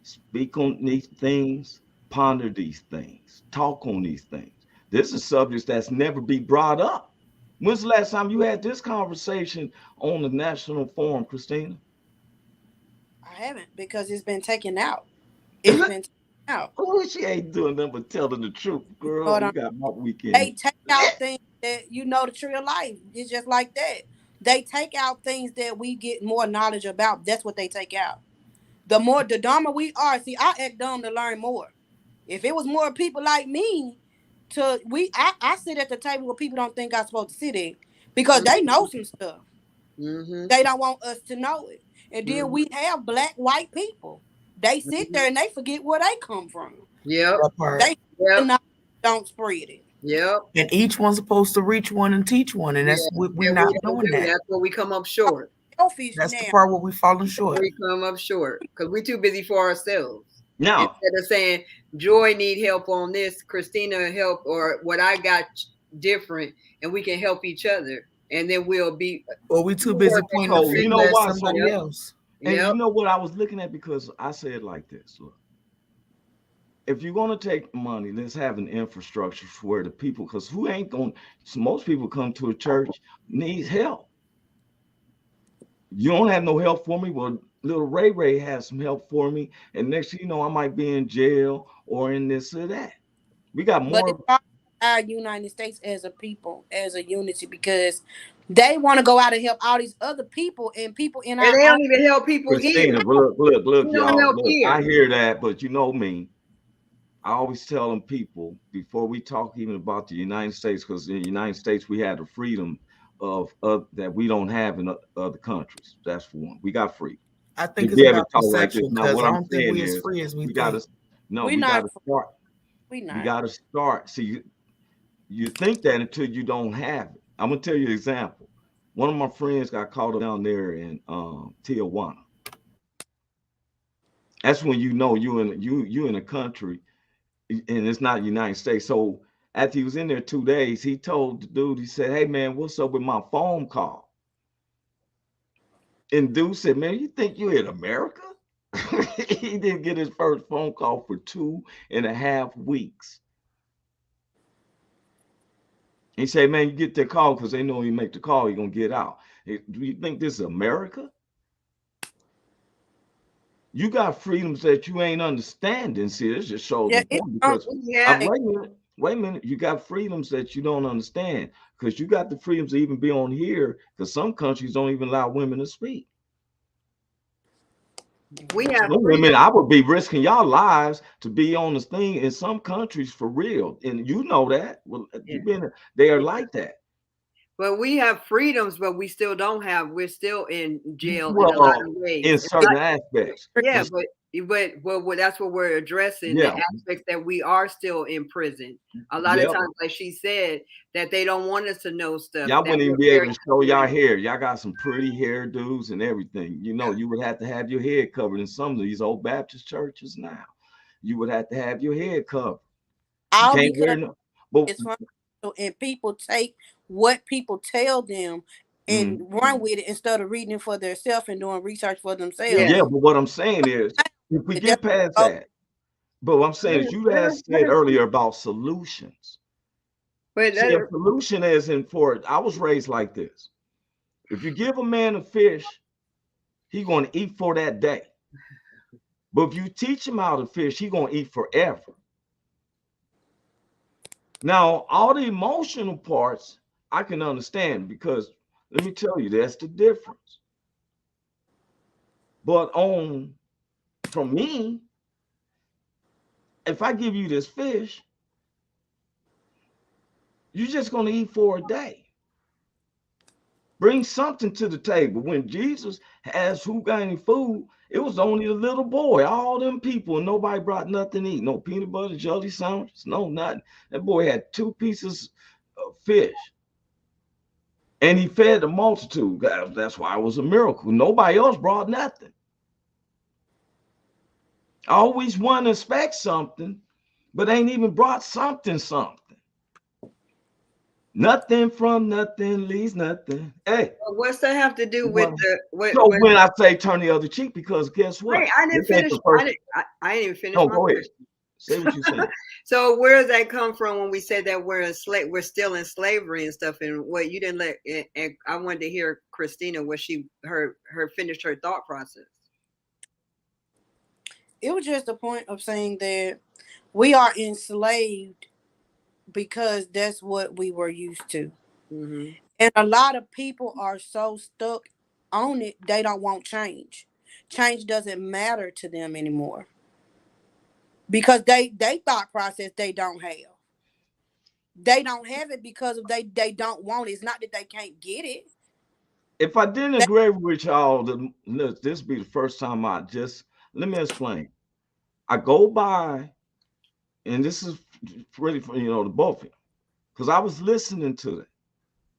S3: speak on these things, ponder these things, talk on these things. This is subjects that's never be brought up. When's the last time you had this conversation on the national forum, Christina?
S8: I haven't because it's been taken out. It's been taken out.
S3: Oh, she ain't doing nothing but telling the truth,
S8: You know
S3: girl.
S8: what
S3: You
S8: I'm
S3: got my
S8: They
S3: weekend.
S8: take out things that you know the tree of life. It's just like that. They take out things that we get more knowledge about. That's what they take out. The dumber we are, see, I act dumb to learn more. If it was more people like me, I sit at the table where people don't think I'm supposed to sit at because they know some stuff.
S5: Mm-hmm.
S8: They don't want us to know it. And then
S5: Mm-hmm.
S8: we have black, white people. They sit there and they forget where they come from.
S5: Yep.
S4: That part.
S8: They
S5: Yep.
S8: don't spread it.
S5: Yep.
S4: And each one's supposed to reach one and teach one, and that's what we're
S5: And
S4: not
S5: we don't
S4: doing
S5: do
S4: that.
S5: That's where we come up short.
S8: Selfish
S4: That's the
S8: now.
S4: part where we falling short.
S5: We come up short because we're too busy for ourselves.
S3: Now,
S5: Instead of saying Joy need help on this, Christina help, or what I got different, and we can help each other, and then we'll be.
S4: Or we too busy pointing the
S3: So, you
S4: finger
S3: know
S4: at
S3: what?
S4: somebody
S3: So-
S4: else.
S3: and
S5: Yep.
S3: you know what I was looking at, because I said like this: look, if you're gonna take money, let's have an infrastructure for where the people, because who ain't gonna? So most people come to a church needs help. You don't have no help for me. Well, little Ray has some help for me, and next thing you know, I might be in jail or in this or that. We got
S8: But
S3: more.
S8: it's all our United States as a people, as a unity, because they want to go out and help all these other people and people in
S5: And
S8: our
S5: they
S8: own.
S5: don't even help people here.
S3: Christina, look,
S5: We don't
S3: y'all.
S5: help
S3: Look,
S5: here.
S3: I hear that, but you know me. I always tell them people before we talk even about the United States, because in the United States we had the freedom of that we don't have in other countries. That's for one. We got freedom
S4: I
S3: to
S4: think it's
S3: be able to
S4: about
S3: talk like this.
S4: perception,
S3: Now,
S4: because
S3: what
S4: I
S3: I'm
S4: don't think
S3: saying
S4: we as
S3: is,
S4: free as we
S3: we got
S4: think.
S3: to no,
S8: We
S3: we got
S8: not
S3: to start.
S8: We
S3: You
S8: not.
S3: got to start. See, you think that until you don't have it. I'm gonna tell you an example. One of my friends got caught up down there in Tijuana. That's when you know you in a country and it's not United States. So after he was in there 2 days, he told the dude, he said, "Hey man, what's up with my phone call?" And dude said, "Man, you think you in America?" He didn't get his first phone call for 2.5 weeks. He said, "Man, you get that call because they know you make the call, you're gonna get out." Do you think this is America? You got freedoms that you ain't understanding. See, this just shows
S8: Yeah,
S3: the point because
S5: Yeah.
S3: wait a minute, you got freedoms that you don't understand because you got the freedoms to even be on here because some countries don't even allow women to speak.
S5: We have
S3: Some women, I would be risking y'all lives to be on this thing in some countries for real, and you know that. Well,
S5: Yeah.
S3: they are like that.
S5: But we have freedoms, but we still don't have. We're still in jail in a
S3: Well,
S5: lot of ways.
S3: in
S5: It's
S3: certain
S5: not-
S3: aspects.
S5: yeah, but that's what we're addressing.
S3: Yeah.
S5: The aspects that we are still in prison. A lot
S3: Yep.
S5: of times, like she said, that they don't want us to know stuff.
S3: Y'all
S5: that
S3: wouldn't even
S5: we're
S3: be able
S5: very
S3: to show y'all
S5: ignorant.
S3: hair. Y'all got some pretty hairdos and everything. You know, you would have to have your head covered in some of these old Baptist churches now. You would have to have your head covered. You
S8: all
S3: can't wear
S8: because
S3: no. But
S8: it's from and people take what people tell them and run with it instead of reading it for themselves and doing research for themselves.
S3: yeah, but what I'm saying is, if we get past that, but what I'm saying is, you had said earlier about solutions.
S5: But
S3: See, a solution is in for it. I was raised like this. If you give a man a fish, he's going to eat for that day. But if you teach him how to fish, he's going to eat forever. Now, all the emotional parts, I can understand because let me tell you, that's the difference. But from me, if I give you this fish, you're just going to eat for a day. Bring something to the table. When Jesus asked who got any food, it was only a little boy, all them people, and nobody brought nothing to eat. No peanut butter, jelly sandwiches, no nothing. That boy had 2 pieces of fish. And he fed the multitude. That's why it was a miracle. Nobody else brought nothing. I always want to expect something, but ain't even brought something. Nothing from nothing leaves nothing. Hey,
S5: what's that have to do with the?
S3: So when I say turn the other cheek, because guess what?
S5: Wait, I didn't finish. I didn't even finish.
S3: No,
S5: my
S3: go ahead.
S5: question.
S3: Say what you said.
S5: So where does that come from when we say that we're still in slavery and stuff? And what you didn't let, and I wanted to hear Christina what her finished her thought process.
S8: It was just a point of saying that we are enslaved because that's what we were used to.
S5: Mm-hmm.
S8: And a lot of people are so stuck on it, they don't want change. Change doesn't matter to them anymore because they thought process they don't have. They don't have it because of they don't want it. It's not that they can't get it.
S3: If I didn't
S8: They,
S3: agree with y'all, then this be the first time I just let me explain. I go by, and this is really for the both of you, because I was listening to it.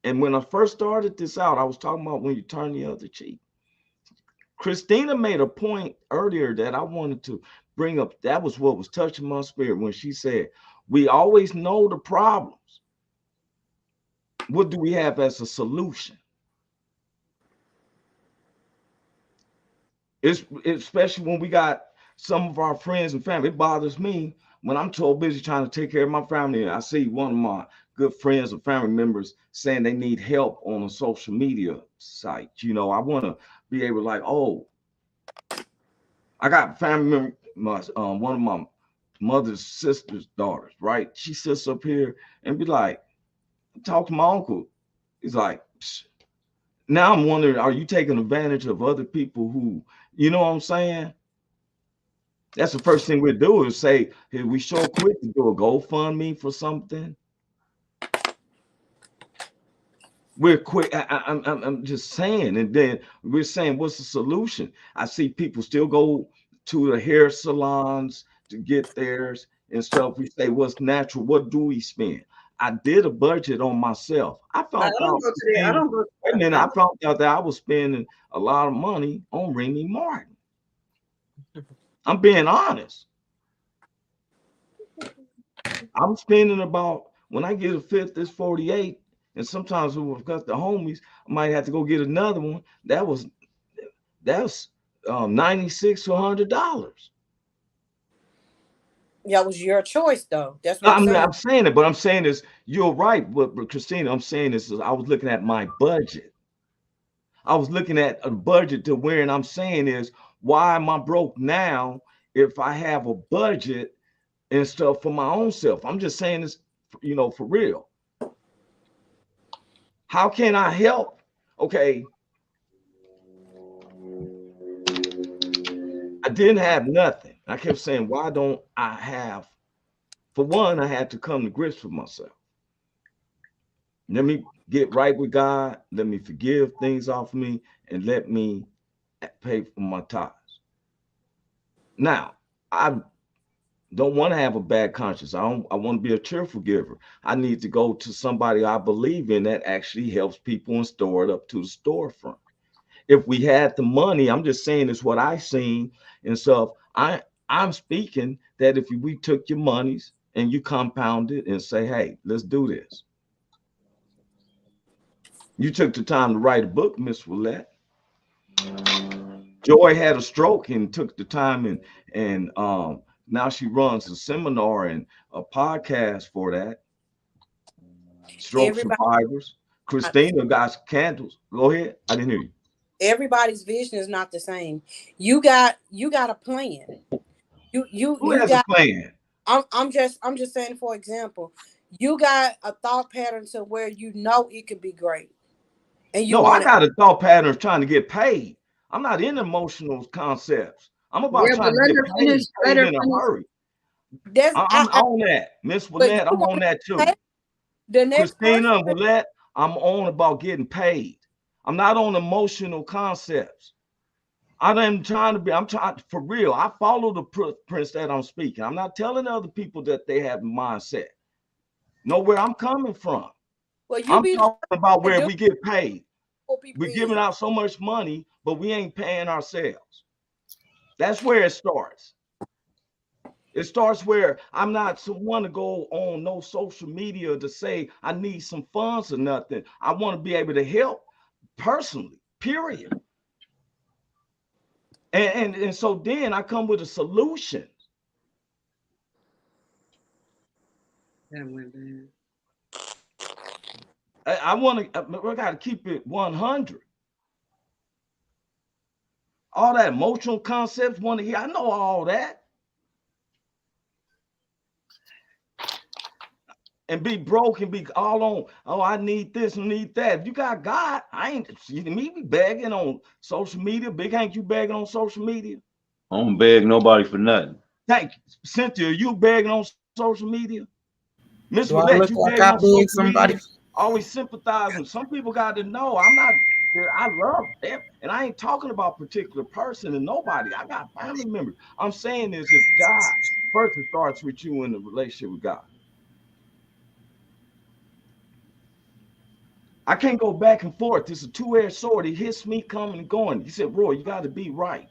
S3: And when I first started this out, I was talking about when you turn the other cheek. Christina made a point earlier that I wanted to bring up. That was what was touching my spirit when she said, we always know the problems. What do we have as a solution? It's especially when we got some of our friends and family. It bothers me when I'm so busy trying to take care of my family. And I see one of my good friends or family members saying they need help on a social media site. I want to be able to like, oh, I got family member, one of my mother's sister's daughters, right? She sits up here and be like, talk to my uncle. He's like, psh. Now I'm wondering, are you taking advantage of other people who, you know what I'm saying? That's the first thing we do is say, hey, we sure quick to do a GoFundMe for something. We're quick. I'm just saying, and then we're saying, what's the solution? I see people still go to the hair salons to get theirs and stuff. We say, what's natural? What do we spend? I did a budget on myself. I
S5: I
S3: found
S5: don't
S3: out.
S5: go to the. I don't go.
S3: Wait a minute. I found out that I was spending a lot of money on Remy Martin. I'm being honest. I'm spending about when I get a fifth, it's 48. And sometimes we've got the homies, I might have to go get another one. That's 96 to $100.
S8: that was your choice though. That's what I'm
S3: I'm
S8: saying.
S3: not saying it, but I'm saying is you're right. But Christina, I'm saying this is I was looking at my budget. I was looking at a budget to where, and I'm saying is why am I broke now if I have a budget and stuff for my own self? I'm just saying this, for real. How can I help? Okay, I didn't have nothing. I kept saying, why don't I have? For one, I had to come to grips with myself. Let me get right with God. Let me forgive things off me and let me pay for my tithes. Now, I don't want to have a bad conscience. I want to be a cheerful giver. I need to go to somebody I believe in that actually helps people and store it up to the storefront. If we had the money, I'm just saying it's what I seen and stuff. I'm speaking that if we took your monies and you compound it and say, hey, let's do this. You took the time to write a book, Miss Willette. Joy had a stroke and took the time and now she runs a seminar and a podcast for that. Stroke
S8: Everybody
S3: survivors. Christina got candles. Go ahead. I didn't hear you.
S8: everybody's vision is not the same. You got a plan.
S3: Who
S8: You
S3: has a
S8: got
S3: plan?
S8: I'm just saying, for example, you got a thought pattern to where you know it could be great. And you
S3: No, I
S8: want to
S3: got a thought pattern of trying to get paid. I'm not in emotional concepts. I'm about
S5: Yeah, but
S3: trying to
S5: let
S3: get
S5: her
S3: paid,
S5: finish. Let
S3: paid
S5: her
S3: in a
S5: finish.
S3: hurry.
S8: that's
S3: I'm on that. Miss
S8: but you
S3: Willette, I'm on
S8: want
S3: that
S8: to
S3: too.
S8: the next person.
S3: Christina and Willette, I'm on about getting paid. I'm not on emotional concepts. I'm trying for real. I follow the prince that I'm speaking. I'm not telling other people that they have a mindset. Know where I'm coming from.
S8: Well, you
S3: I'm
S8: be the
S3: talking
S8: first
S3: about
S8: to
S3: where
S8: do
S3: we get paid.
S8: for people
S3: We're giving
S8: in.
S3: out so much money, but we ain't paying ourselves. That's where it starts. It starts where I'm not someone to go on no social media to say I need some funds or nothing. I want to be able to help personally, period. And so then I come with a solution.
S5: That went bad.
S3: I want to, we got to keep it 100. All that emotional concepts, want to hear. I know all that. and be broke and be all on, oh, I need this and need that. If you got God, I ain't, you me be begging on social media. Big Hank, you begging on social media?
S7: I don't beg nobody for nothing.
S3: Thank you. Cynthia, you begging on social media? Miss
S4: Do I
S3: Willette,
S4: look
S3: you
S4: like
S3: begging
S4: I
S3: on
S4: beg
S3: social
S4: somebody?
S3: media? Always sympathizing. Some people got to know I'm not, I love them. And I ain't talking about particular person and nobody. I got family members. I'm saying is if God, first it starts with you in the relationship with God. I can't go back and forth. It's a two-edged sword. It hits me coming and going. He said, Roy, you got to be right.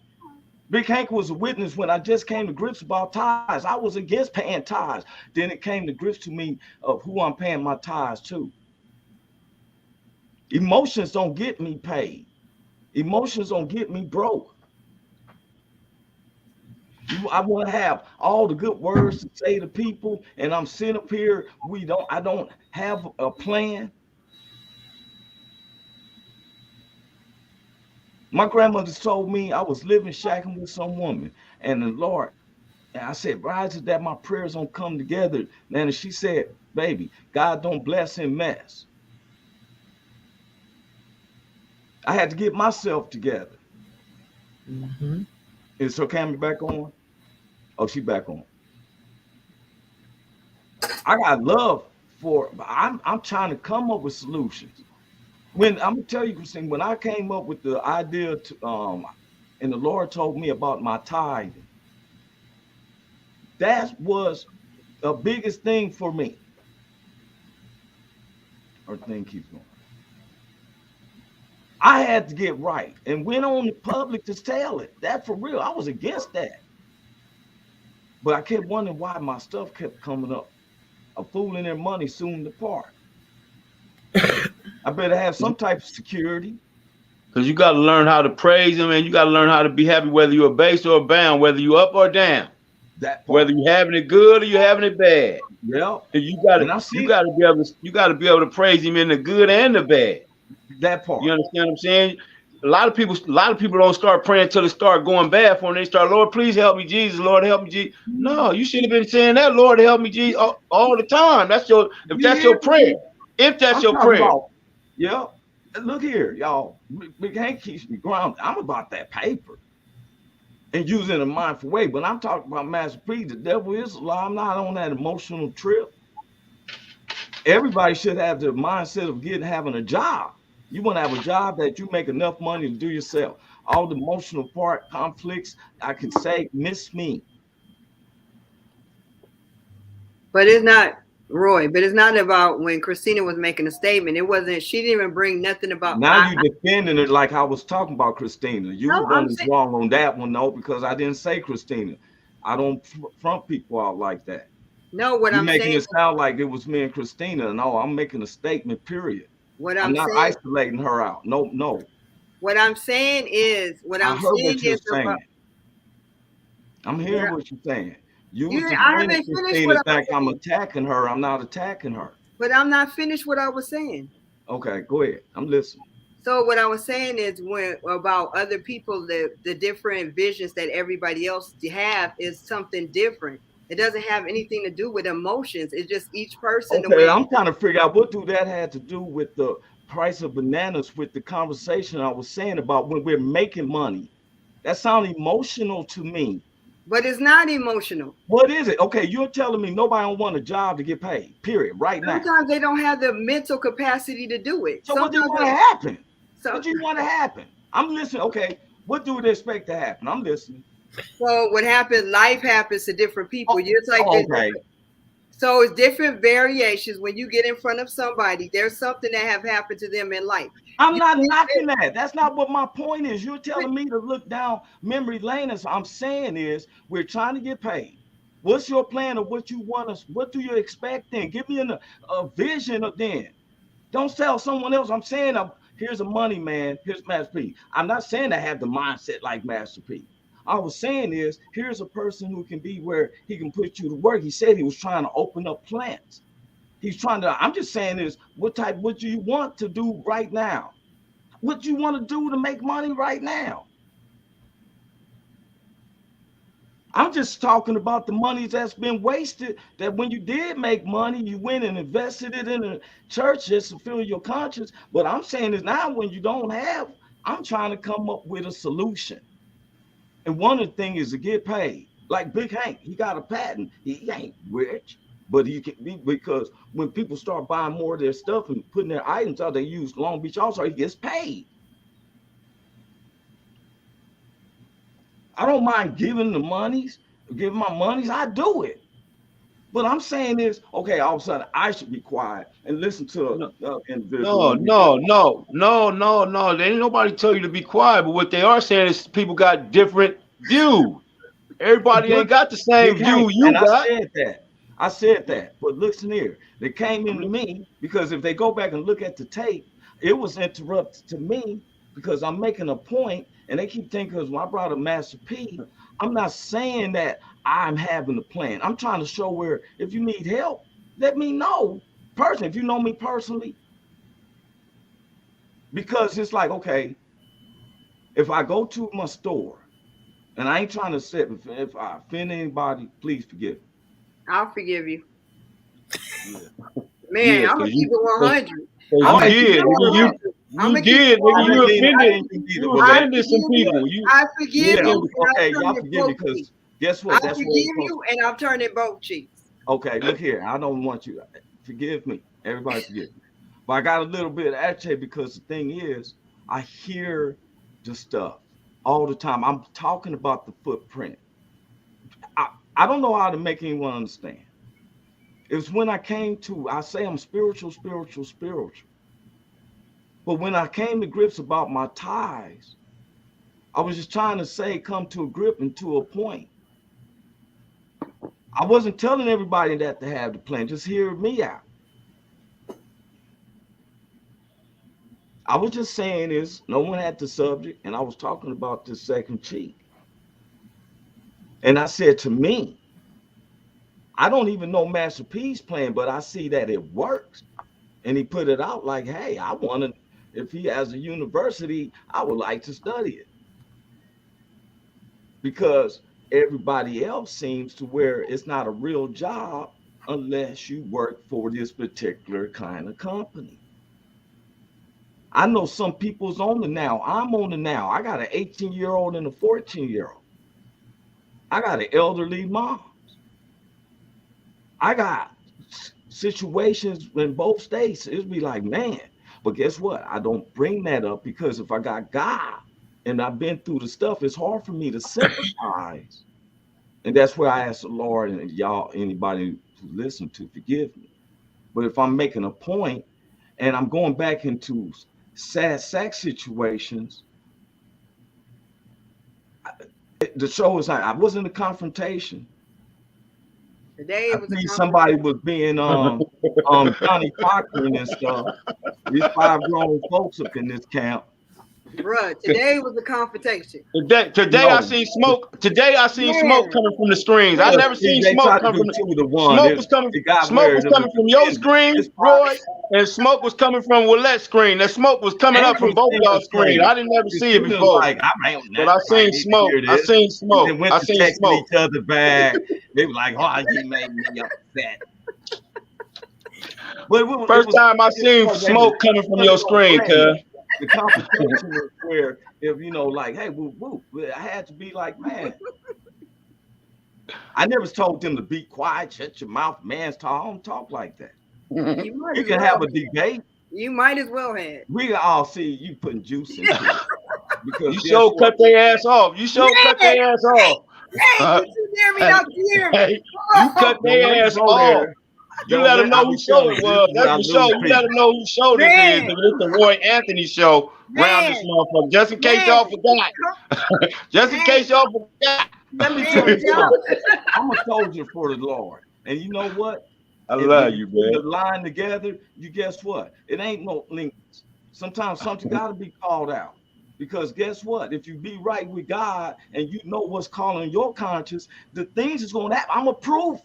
S3: Big Hank was a witness when I just came to grips about tithes. I was against paying tithes. Then it came to grips to me of who I'm paying my tithes to. Emotions don't get me paid. Emotions don't get me broke. I want to have all the good words to say to people, and I'm sitting up here. I don't have a plan. My grandmother told me I was living shacking with some woman, and the Lord, and I said, why is it that my prayers don't come together? And she said, baby, God don't bless in mess. I had to get myself together.
S4: Mm-hmm.
S3: Is her camera back on? Oh, she back on. I got love for, I'm trying to come up with solutions. When I'm gonna tell you, Christine, when I came up with the idea to and the Lord told me about my tithing, that was the biggest thing for me. Or thing keeps going. I had to get right and went on the public to tell it. That for real. I was against that. But I kept wondering why my stuff kept coming up. A fool and their money soon depart. I better have some type of security.
S7: Because you got to learn how to praise him, and you got to learn how to be happy, whether you're base or bound, whether you're up or down,
S3: That part.
S7: whether you're having it good or you're having it bad.
S3: Yeah.
S7: And you got to be able to praise him in the good and the bad.
S3: That part.
S7: You understand what I'm saying? A lot of people don't start praying until it start going bad for them. They start, Lord, please help me, Jesus. Lord, help me, Jesus. No, you should have been saying that, Lord, help me, Jesus, all the time. That's your prayer. If that's your prayer.
S3: Yeah. Look here, y'all. Big Hank keeps me grounded. I'm about that paper and using it in a mindful way. But I'm talking about Master P. The devil is a lie. I'm not on that emotional trip. Everybody should have the mindset of having a job. You want to have a job that you make enough money to do yourself. All the emotional part, conflicts, I can say, miss me.
S5: But it's not, Roy, but it's not about when Christina was making a statement. It wasn't, she didn't even bring nothing about.
S3: Now you defending it like I was talking about Christina. You
S5: No,
S3: the one that's wrong on that one, though, because I didn't say Christina. I don't front people out like that.
S5: No, what
S3: You're
S5: I'm
S3: making
S5: saying,
S3: it sound like it was me and Christina. No, I'm making a statement, period.
S5: what
S3: I'm
S5: I'm
S3: not
S5: saying,
S3: isolating her out. No.
S5: what I'm saying is, what
S3: I
S5: I'm
S3: heard
S5: saying
S3: what you're
S5: is
S3: saying.
S5: about,
S3: I'm hearing what you're saying. You was
S5: I
S3: defending
S5: haven't finished
S3: Christina,
S5: what I'm
S3: think I'm
S5: saying.
S3: attacking her. I'm not attacking her.
S5: But I'm not finished what I was saying.
S3: Okay, go ahead. I'm listening.
S5: So what I was saying is when about other people, the different visions that everybody else have is something different. It doesn't have anything to do with emotions. It's just each person the
S3: Okay,
S5: way.
S3: I'm trying to figure out what do that had to do with the price of bananas with the conversation I was saying about when we're making money. That sounds emotional to me.
S5: But it's not emotional.
S3: What is it? Okay, you're telling me nobody don't want a job to get paid, period, right now.
S5: Sometimes they don't have the mental capacity to do it.
S3: So what do you want to happen?
S5: So,
S3: what do you want to happen? I'm listening. Okay, what do they expect to happen? I'm listening.
S5: So what happens, life happens to different people. It's like
S3: okay.
S5: So it's different variations. When you get in front of somebody, there's something that have happened to them in life.
S3: I'm not knocking that. That's not what my point is. You're telling me to look down memory lane. As I'm saying is we're trying to get paid. What's your plan of what you want us? What do you expect then? Give me a vision of then. Don't sell someone else. I'm saying here's a money man. Here's Master P. I'm not saying I have the mindset like Master P. I was saying is here's a person who can be where he can put you to work. He said he was trying to open up plants. He's trying to, I'm just saying is what do you want to do right now? What do you want to do to make money right now? I'm just talking about the money that's been wasted. That when you did make money, you went and invested it in a church just to fill your conscience. But I'm saying is now when you don't have, I'm trying to come up with a solution. And one of the things is to get paid. Like Big Hank, he got a patent. He ain't rich, but he can be, because when people start buying more of their stuff and putting their items out, they use Long Beach also, he gets paid. I don't mind giving the monies, giving my monies, I do it. But I'm saying is, okay, all of a sudden I should be quiet and listen to individual.
S7: No. There ain't nobody tell you to be quiet, but what they are saying is people got different views. Everybody ain't got the same view you got.
S3: I said that. But listen here, they came into me because if they go back and look at the tape, it was interrupted to me because I'm making a point, and they keep thinking because when I brought up Master P, I'm not saying that I'm having a plan. I'm trying to show where if you need help, let me know. Personally, if you know me personally, because it's like, okay, if I go to my store, and I ain't trying to say if I offend anybody, please forgive me.
S5: I'll forgive you.
S3: Yeah.
S5: Man,
S7: Yeah,
S5: I'm gonna keep it 100.
S7: You offended some people.
S5: I forgive you.
S3: Okay, y'all forgive me because guess what?
S5: I forgive you, and I'm turning both cheeks.
S3: Okay, look here. I don't want you. Forgive me. Everybody forgive me. But I got a little bit of attitude because the thing is, I hear the stuff all the time. I'm talking about the footprint. I don't know how to make anyone understand. It was when I came to, I say I'm spiritual. But when I came to grips about my ties, I was just trying to say, come to a grip and to a point. I wasn't telling everybody that to have the plan, just hear me out. I was just saying is, no one had the subject, and I was talking about the second cheek. And I said to me, I don't even know Master P's plan, but I see that it works. And he put it out like, hey, I want to, if he has a university, I would like to study it. Because everybody else seems to where it's not a real job unless you work for this particular kind of company. I know some people's on the now. I'm on the now. I got an 18-year-old and a 14-year-old. I got an elderly mom. I got situations in both states. It'd be like, man, but guess what? I don't bring that up because if I got God and I've been through the stuff, it's hard for me to sympathize. And that's where I ask the Lord and y'all, anybody who listen to, forgive me. But if I'm making a point and I'm going back into sad sack situations, the show is like, I was in a confrontation.
S5: Today it was
S3: somebody was being Johnny Cochran and stuff. These 5 grown folks up in this camp.
S5: Bruh, today was a confrontation.
S7: Today I seen smoke. Today I seen smoke coming from the screens. I never seen smoke come from smoke was coming from your screen, Roy, and smoke was coming from Willette's screen. The smoke was coming up from both of y'all screens. I didn't never see it before. But I seen smoke. I seen smoke.
S3: They went to text each other back. They were like, oh, he made me upset.
S7: First time I seen smoke coming from your screen, cuz.
S3: The competition is where, if you know, like, hey, I had to be like, man. I never told them to be quiet, shut your mouth, man's talk. I don't talk like that. You can have a debate.
S5: You might as well have.
S3: We can all see you putting juice into it. Because
S7: you sure cut their ass off. You sure cut their ass off.
S5: Hey, you hear me? Don't you hear me?
S7: You cut their ass off. You let them know who show it was. That's the show. You let them know who show this is. It's the Roy Anthony show around this motherfucker. Just in case y'all forgot. Just in case y'all forgot.
S3: Let me tell you something. I'm a soldier for the Lord. And you know what?
S7: I love you, man.
S3: The line together, you guess what? It ain't no links. Sometimes something got to be called out. Because guess what? If you be right with God and you know what's calling your conscience, the things is going to happen. I'm a proof.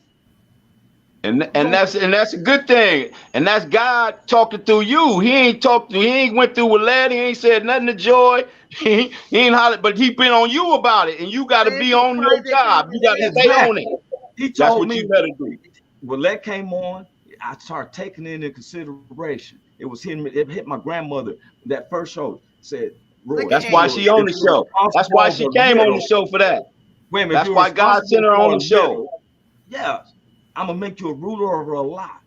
S7: And that's a good thing. And that's God talking through you. He ain't went through Willette. He ain't said nothing to Joy, He ain't hollered, but he been on you about it, and you got to be on your job. You got to stay on it.
S3: He
S7: That's
S3: told
S7: what
S3: me
S7: you better do.
S3: Willette came on. I started taking it into consideration. It was hitting me. It hit my grandmother. That first show said, Roy,
S7: that's why she on the show. That's why she came on the show for that.
S3: Wait a minute,
S7: that's why God sent her on the show.
S3: Yeah, I'm gonna make you a ruler over a lot.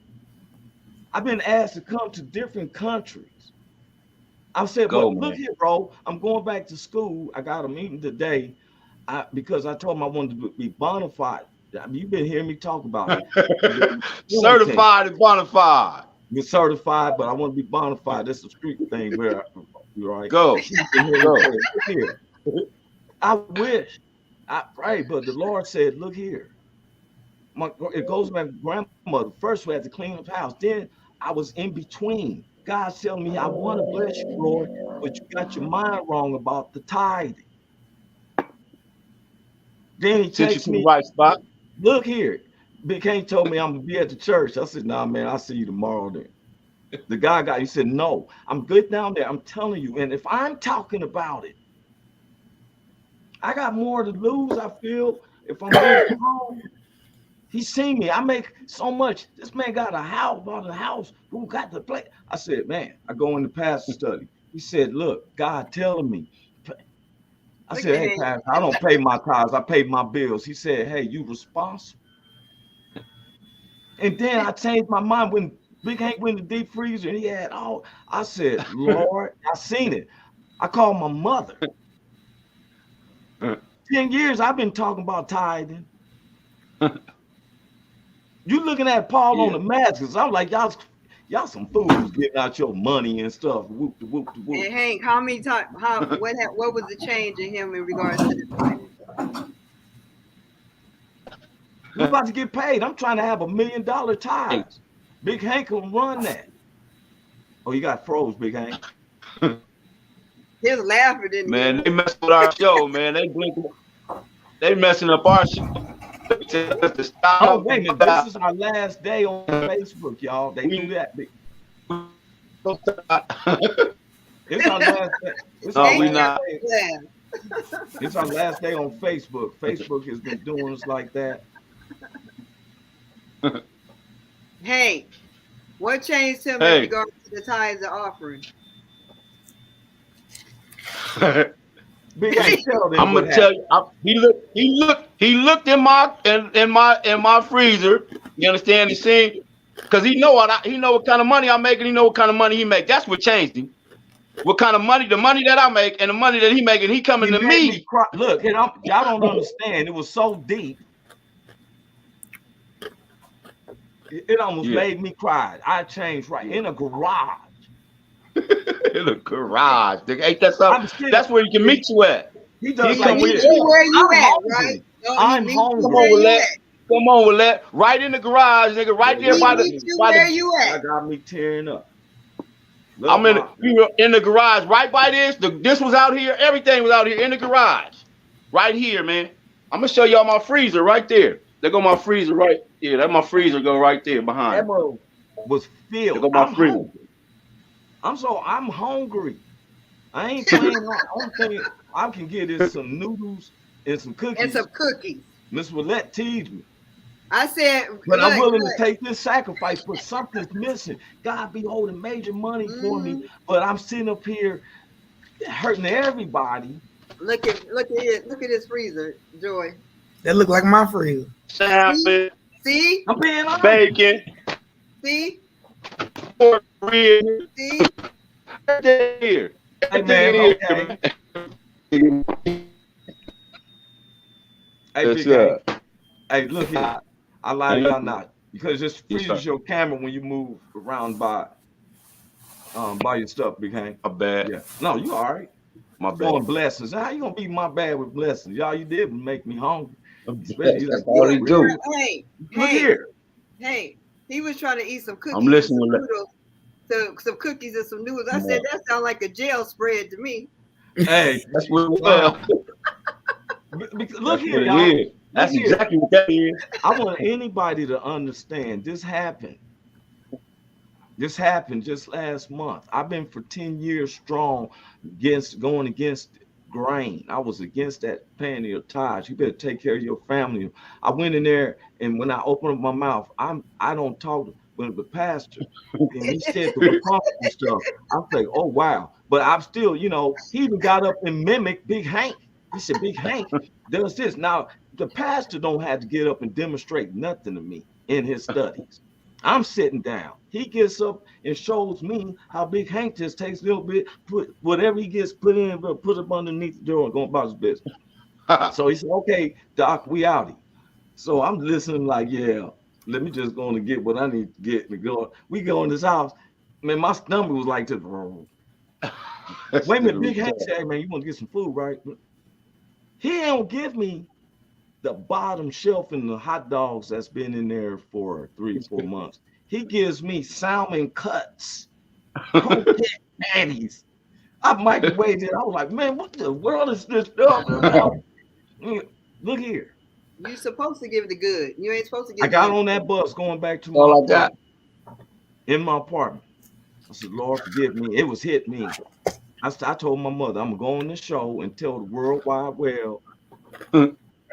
S3: I've been asked to come to different countries. I said, well, look here, bro. I'm going back to school. I got a meeting today because I told him I wanted to be bona fide. You've been hearing me talk about it.
S7: Certified and bona fide.
S3: You're certified, but I want to be bona fide. That's a street thing. Where you right?
S7: Go.
S3: Here. I wish, I pray, but the Lord said, look here. It goes back to grandmother. First, we had to clean up the house. Then I was in between. God's telling me, I want to bless you, Lord, but you got your mind wrong about the tithing. Then he takes me
S7: right spot.
S3: Look here. Big Hank told me I'm gonna be at the church. I said, nah, man, I'll see you tomorrow then. The guy he said, no, I'm good down there. I'm telling you. And if I'm talking about it, I got more to lose, I feel, if I'm being home. He seen me. I make so much. This man got a house, bought a house. Who got the place? I said, man, I go in the pastor study. He said, look, God telling me. I said, hey, pastor, I don't pay my tithes. I pay my bills. He said, hey, you responsible. And then I changed my mind when Big Hank went in the deep freezer and he had all. I said, Lord, I seen it. I called my mother. 10 years I've been talking about tithing. You looking at Paul on the mask, because I'm like, y'all some fools getting out your money and stuff. Whoop, whoop, whoop.
S5: And Hank, how many times? What was the change in him in regards to the
S3: We're about to get paid. I'm trying to have $1 million tithes. Big Hank can run that. Oh, you got froze, Big Hank.
S5: His laughter didn't.
S7: Man, they messing with our show, man. They messing up our show.
S3: Oh, wait a minute. This is our last day on Facebook, y'all. They do that. It's our last day. It's our last day on Facebook. Facebook has been doing us like that.
S5: Hey, what changed him in regards to the tithes and offering?
S7: I'm gonna tell you. He looked in my freezer. You understand? The scene, because he know what kind of money I make, and he know what kind of money he make. That's what changed him. What kind of money? The money that I make and the money that he making. He coming to me.
S3: Look, y'all don't understand. It was so deep. It almost made me cry. I changed right in a garage.
S7: In a garage. Ain't that something? That's where he can meet you at.
S5: He does like meet you where you at, right?
S3: I'm hungry.
S7: Come on, Willette. Come on, Willette. Right in the garage, nigga. Right there by the.
S5: Where you at?
S3: I got me tearing up.
S7: I'm in the garage right by this. This was out here. Everything was out here in the garage. Right here, man. I'm gonna show y'all my freezer right there. There go my freezer right here. That my freezer go right there behind.
S3: That bro was filled.
S7: There go my freezer.
S3: I'm hungry. I ain't playing. I'm thinking I can get is some noodles and some cookies. Miss Willette teased me.
S5: I said,
S3: but I'm willing to take this sacrifice, but something's missing. God be holding major money for me, but I'm sitting up here hurting everybody.
S5: Look at his freezer, Joy.
S4: That look like my freezer.
S7: Salmon.
S5: See?
S3: I'm being honest.
S7: Bacon.
S5: See?
S7: Pork ribs.
S5: See?
S7: Here.
S3: Hey man, okay. Hey, look here. I lie y'all not, because this freezes your camera when you move around by your stuff, Big Hank.
S7: My bad.
S3: Yeah. No, you all right.
S7: My bad.
S3: On blessings. How you gonna be my bad with blessings? Y'all, you did make me hungry.
S7: That's all he do.
S5: Hey,
S3: look here.
S5: Hey, he was trying to eat some cookies.
S7: I'm listening to that.
S5: Some cookies and some noodles. I said that sounds like a jail spread to me.
S3: Hey,
S7: that's what it was.
S3: Look here, y'all.
S7: That's exactly what that is.
S3: I want anybody to understand this happened. This happened just last month. I've been for 10 years strong going against grain. I was against that paying your tithes. You better take care of your family. I went in there, and when I opened up my mouth, I don't talk when the pastor, and he said the Republican stuff. I'm like, oh wow. But I'm still, he even got up and mimicked Big Hank. He said, Big Hank does this. Now, the pastor don't have to get up and demonstrate nothing to me in his studies. I'm sitting down. He gets up and shows me how Big Hank just takes a little bit, put whatever he gets put in, put up underneath the door and go about his business. So he said, okay, Doc, we outie. So I'm listening like, yeah, let me just go and get what I need to get and go. We go in this house. Man, my stomach was like this. Wait a minute, Big Hank said, hey, man, you want to get some food, right? He don't give me the bottom shelf in the hot dogs that's been in there for 3-4 months. He gives me salmon cuts, patties. I microwaved it. I was like, man, what the world is this stuff? Look here.
S5: You're supposed to give the good. You ain't supposed to give.
S3: I got on that bus going back to my apartment, in my apartment. I said, Lord, forgive me. It was hit me. I told my mother, I'm going to go on this show and tell the World Wide Web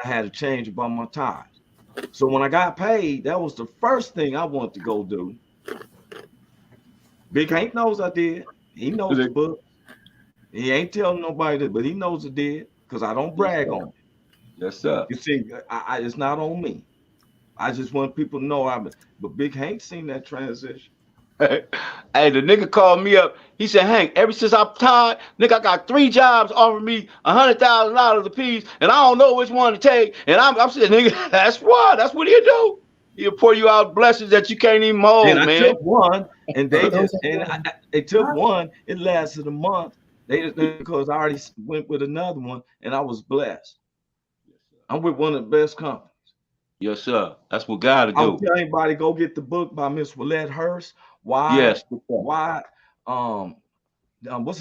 S3: I had to change about my tithes. So when I got paid, that was the first thing I wanted to go do. Big Hank knows I did. He knows the book. He ain't telling nobody that, but he knows I did because I don't brag on it.
S7: Yes, sir.
S3: You see, it's not on me. I just want people to know but Big Hank seen that transition.
S7: Hey, the nigga called me up. He said, Hank, ever since I'm tired, nigga, I got 3 jobs offering me $100,000 a piece, and I don't know which one to take. And I'm saying, nigga, that's what he'll do. He'll pour you out blessings that you can't even hold,
S3: and
S7: man.
S3: I took one, and they took one. It lasted a month. Because I already went with another one, and I was blessed. I'm with one of the best companies.
S7: Yes, sir. That's what God to do.
S3: I'll tell anybody, go get the book by Miss Willette Hurst. What's the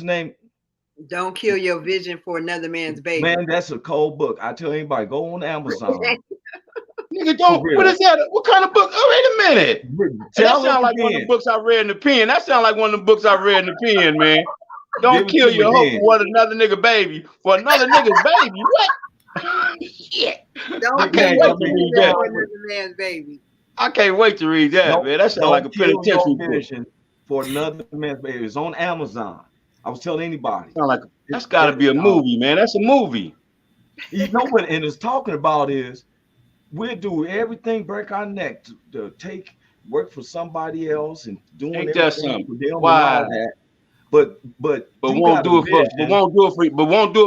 S3: name?
S5: Don't kill your vision for another man's baby.
S3: Man, that's a cold book. I tell anybody, go on Amazon.
S7: Nigga, don't. What is that? What kind of book? Oh, wait a minute. That sounds like one of the books I read in the pen. That sounds like one of the books I read in the pen, man. Don't kill your hope for what another nigga baby. For another nigga's baby. What? Shit.
S5: Don't kill your vision for another man's baby.
S7: I can't wait to read that, man. That sounds like a penitentiary
S3: vision for another man's baby. It's on Amazon. I was telling anybody.
S7: That's got to be a movie, man. That's a movie.
S3: You know what? And it's talking about is we'll do everything, break our neck to work for somebody else and doing everything for them. Why? But
S7: won't do it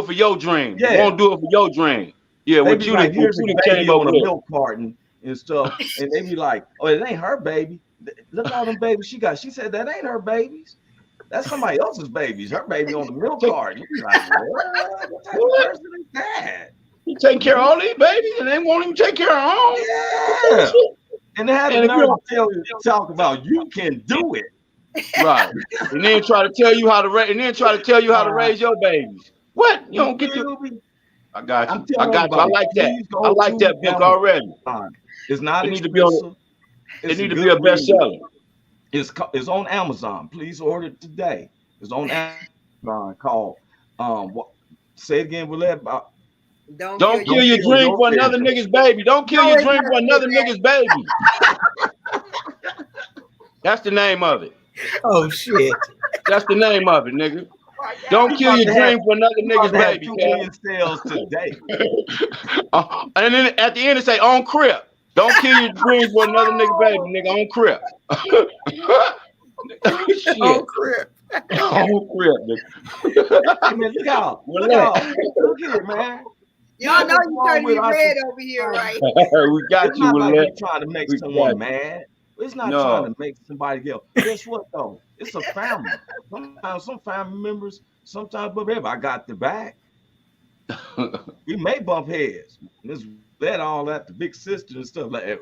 S7: for your dream. Yeah. Won't do it for your dream. Yeah, what you
S3: like, here's a baby on a milk carton and stuff, and they be like, "Oh, it ain't her baby. Look at all them babies she got." She said that ain't her babies. That's somebody else's babies. Her baby on the milk carton. You be like, what type of person is that?
S7: You taking care of all these babies, and they won't even take care of her own.
S3: Yeah. And they have the nerve to talk about you can do it.
S7: Right, and then try to tell you how to raise your babies. What? You don't get to. I got you. I like that. I like that book already.
S3: It's not.
S7: It need to be on. It need to be a bestseller.
S3: It's on Amazon. Please order it today. It's on Amazon. Called say it again, Willette.
S7: Don't kill your dream for another nigga's baby. Don't kill your dream for another nigga's baby. That's the name of it.
S4: Oh shit.
S7: That's the name of it, nigga. Don't kill your dream for another nigga's baby.
S3: 2 million sales today.
S7: And then at the end it say on Crip. Don't kill your dreams for another nigga baby, nigga. On Crip.
S4: On Crip.
S7: On Crip, nigga.
S3: I mean, look out. Look at it, man.
S5: Y'all know you turning me red over here, right?
S7: We got you,
S3: Willette.
S7: Willette.
S3: Like trying to make someone mad. It's not trying to make somebody else. Guess what though? It's a family. Sometimes some family members, sometimes but I got the back. We may bump heads. This that all that the big sister and stuff like that.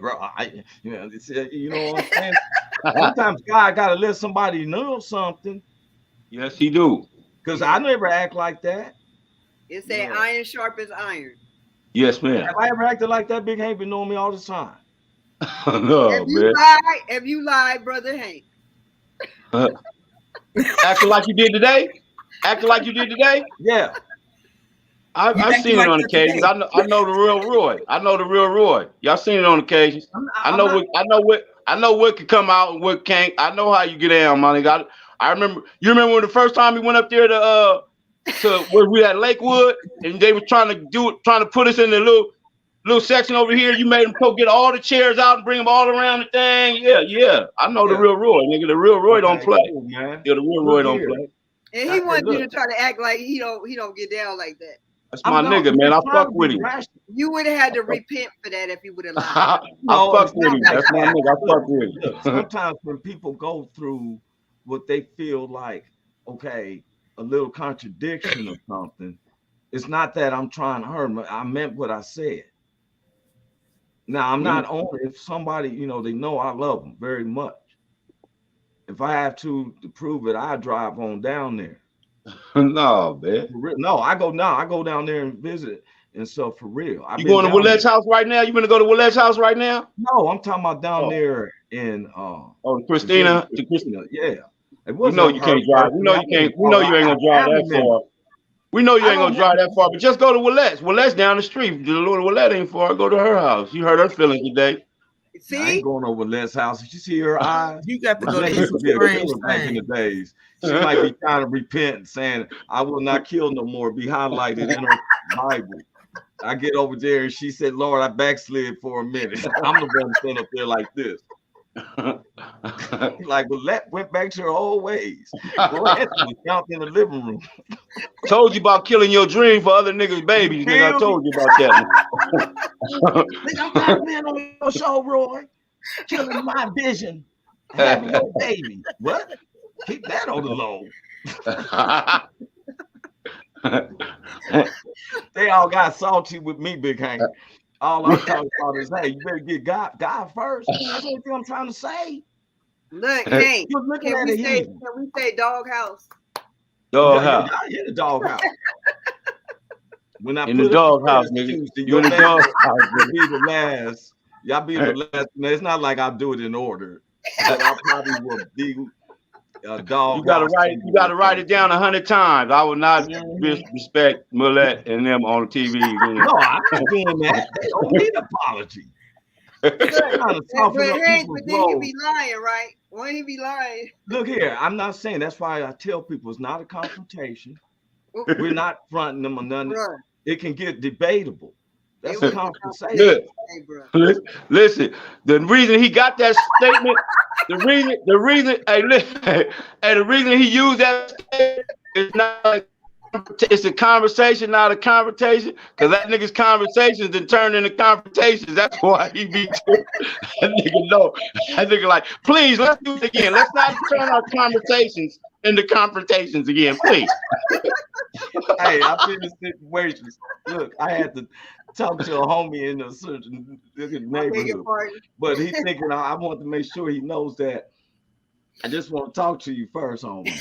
S3: You know what I'm saying? Sometimes God gotta let somebody know something.
S7: Yes, he do.
S3: Because I never act like that.
S5: It said iron sharpens iron.
S7: Yes, man.
S3: Have I ever acted like that? Big Hank been knowing me all the time.
S7: No,
S5: if you lied, brother Hank.
S7: Acting like you did today? Acting like you did today?
S3: Yeah.
S7: I've seen it on occasions. I know the real Roy. I know the real Roy. Y'all seen it on occasions. I know what can come out and what can't. I know how you get down, man. I remember. You remember when the first time we went up there to where we at Lakewood and they were trying to put us in the little section over here. You made them go get all the chairs out and bring them all around the thing. Yeah. I know the real Roy, nigga. The real Roy don't play.
S3: Cool, man.
S7: Yeah, the real Roy don't play.
S5: And he wanted you to try to act like he don't get down like that.
S7: That's my nigga, man. I fuck with him.
S5: You would have had to repent for that if you would have lied.
S7: I fuck with him. That's my nigga. I fuck with him.
S3: Sometimes when people go through what they feel like, okay, a little contradiction or something, it's not that I'm trying to hurt them. I meant what I said. Now, I'm not on if somebody, they know I love them very much. If I have to prove it, I drive on down there.
S7: No, man.
S3: No, I go down there and visit and stuff for real.
S7: You going to Willette's house right now? You gonna go to Willette's house right now?
S3: No, I'm talking about down there in
S7: Christina.
S3: Yeah.
S7: We know you can't drive. We know you can't. We know you ain't gonna drive that far. We know you ain't gonna drive that far, but just go to Willette's. Willette's down the street. The Lord Willette ain't far. Go to her house. You heard her feelings today.
S5: See?
S3: I ain't going over Willette's house. Did you see her eyes?
S4: You got to go to some strange
S3: back in the days. She might be trying to repent, saying, "I will not kill no more." Be highlighted in her Bible. I get over there and she said, "Lord, I backslid for a minute." I'm the one standing up there like this. Like Willette went back to her old ways. Willette was out in the living room.
S7: Told you about killing your dream for other niggas' babies. Nigga, I told you about that.
S3: Nigga, I'm not being on your show, Roy. Killing my vision. Having your baby. What? Keep that on the low. They all got salty with me, Big Hank. All I'm talking about is, hey, you better get God first. That's what I'm trying to say.
S5: Look, hey, can we say doghouse?
S7: Doghouse.
S3: Yeah, the doghouse. When I
S7: in the doghouse, nigga. You in the doghouse.
S3: Be the last. Y'all be the last. It's not like I'll do it in order. But I probably will be dog.
S7: You gotta write it down 100 times. I will not disrespect Willette and them on TV.
S3: No, I'm not doing that. They don't need an apology.
S5: But then he be lying, right? When he be lying.
S3: Look here, I'm not saying. That's why I tell people it's not a confrontation. We're not fronting them or nothing. It can get debatable. That's a conversation.
S7: Listen, the reason he got that statement, the reason he used that statement is not like it's a conversation, not a confrontation, because that nigga's conversations then turn into confrontations. That's why he be that nigga know. That nigga like, please, let's do it again. Let's not turn our conversations into confrontations again, please.
S3: Hey, I've been in situations. Look, I had to talk to a homie in a certain neighborhood, but he's thinking I want to make sure he knows that I just want to talk to you first, homie.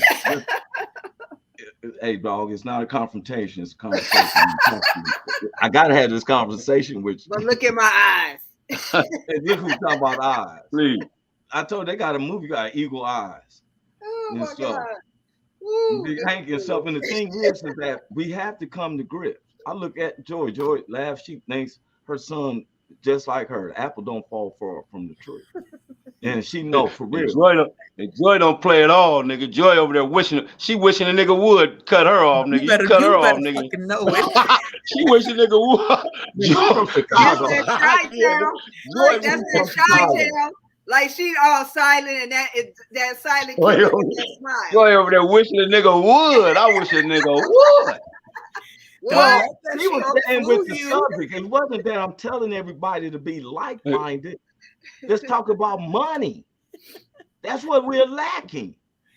S3: Hey, dog, it's not a confrontation. It's a conversation. I gotta have this conversation with you.
S5: But look at my eyes.
S3: And this who's talking about eyes.
S7: Please.
S3: I told you they got a movie got eagle eyes.
S5: Oh
S3: and
S5: my
S3: so,
S5: God. Woo,
S3: Big Hank and stuff. And the thing is that we have to come to grips. I look at Joy. Joy laughs. She thinks her son just like her. The apple don't fall far from the tree. And she know for real.
S7: Joy don't play at all, nigga. Joy over there wishing a nigga would cut her off, nigga. You cut her off, nigga.
S5: Know it.
S7: She wish a nigga would.
S3: Joy from Chicago.
S5: Look, that's that Chi-town. Like she all silent and that silent kid with that smile.
S7: Joy over there wishing a nigga would. I wish a nigga would.
S3: Well, he was saying with the subject. It wasn't that I'm telling everybody to be like-minded. Let's talk about money. That's what we're lacking.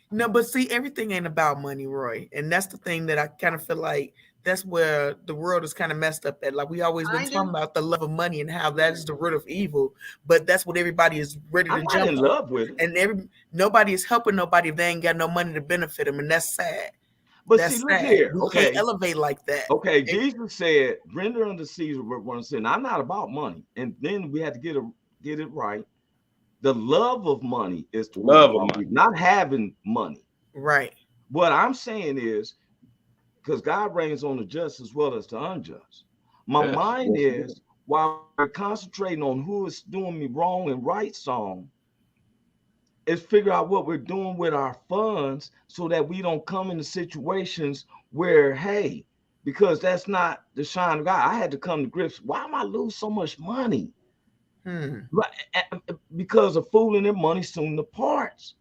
S4: No, but see, everything ain't about money, Roy. And that's the thing that I kind of feel like that's where the world is kind of messed up at. Like we always been talking about the love of money and how that is the root of evil. But that's what everybody is ready to jump
S3: in love with it.
S4: And nobody is helping nobody if they ain't got no money to benefit them. And that's sad.
S3: But
S4: that's
S3: see, look here.
S4: We can't elevate like that.
S3: Okay, Jesus said, render unto Caesar what one sin. I'm not about money. And then we had to get it right. The love of money is the
S7: Love
S3: root
S7: of
S3: of
S7: money.
S3: not having money.
S4: Right.
S3: What I'm saying is, because God reigns on the just as well as the unjust. My
S7: Yes,
S3: mind
S7: yes,
S3: is, while we're concentrating on who is doing me wrong and right song, is figure out what we're doing with our funds so that we don't come into situations where, hey, because that's not the shine of God. I had to come to grips. Why am I lose so much money? Because of fooling their money soon the parts.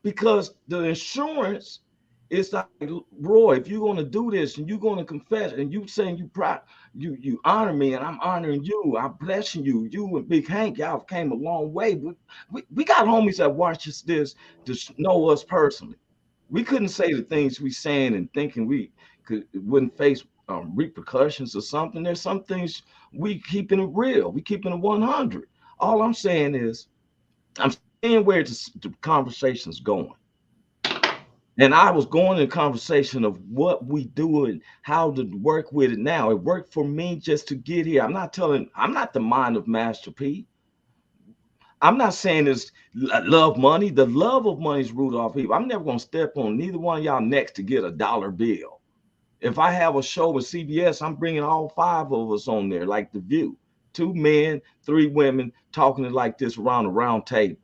S3: Because the insurance is like, Roy, if you're going to do this and you're going to confess and you saying you honor me and I'm honoring you, I'm blessing you. You and Big Hank, y'all came a long way. We got homies that watch this to know us personally. We couldn't say the things we saying and thinking we wouldn't face repercussions or something. There's some things we keeping it real. We keeping it 100. All I'm saying is, I'm seeing where the conversation's going. And I was going in conversation of what we do and how to work with it now. It worked for me just to get here. I'm not the mind of Master P. I'm not saying it's love money. The love of money is rooted off people. I'm never going to step on neither one of y'all necks to get a dollar bill. If I have a show with CBS, I'm bringing all 5 of us on there, like The View. 2 men, 3 women talking like this around a round table.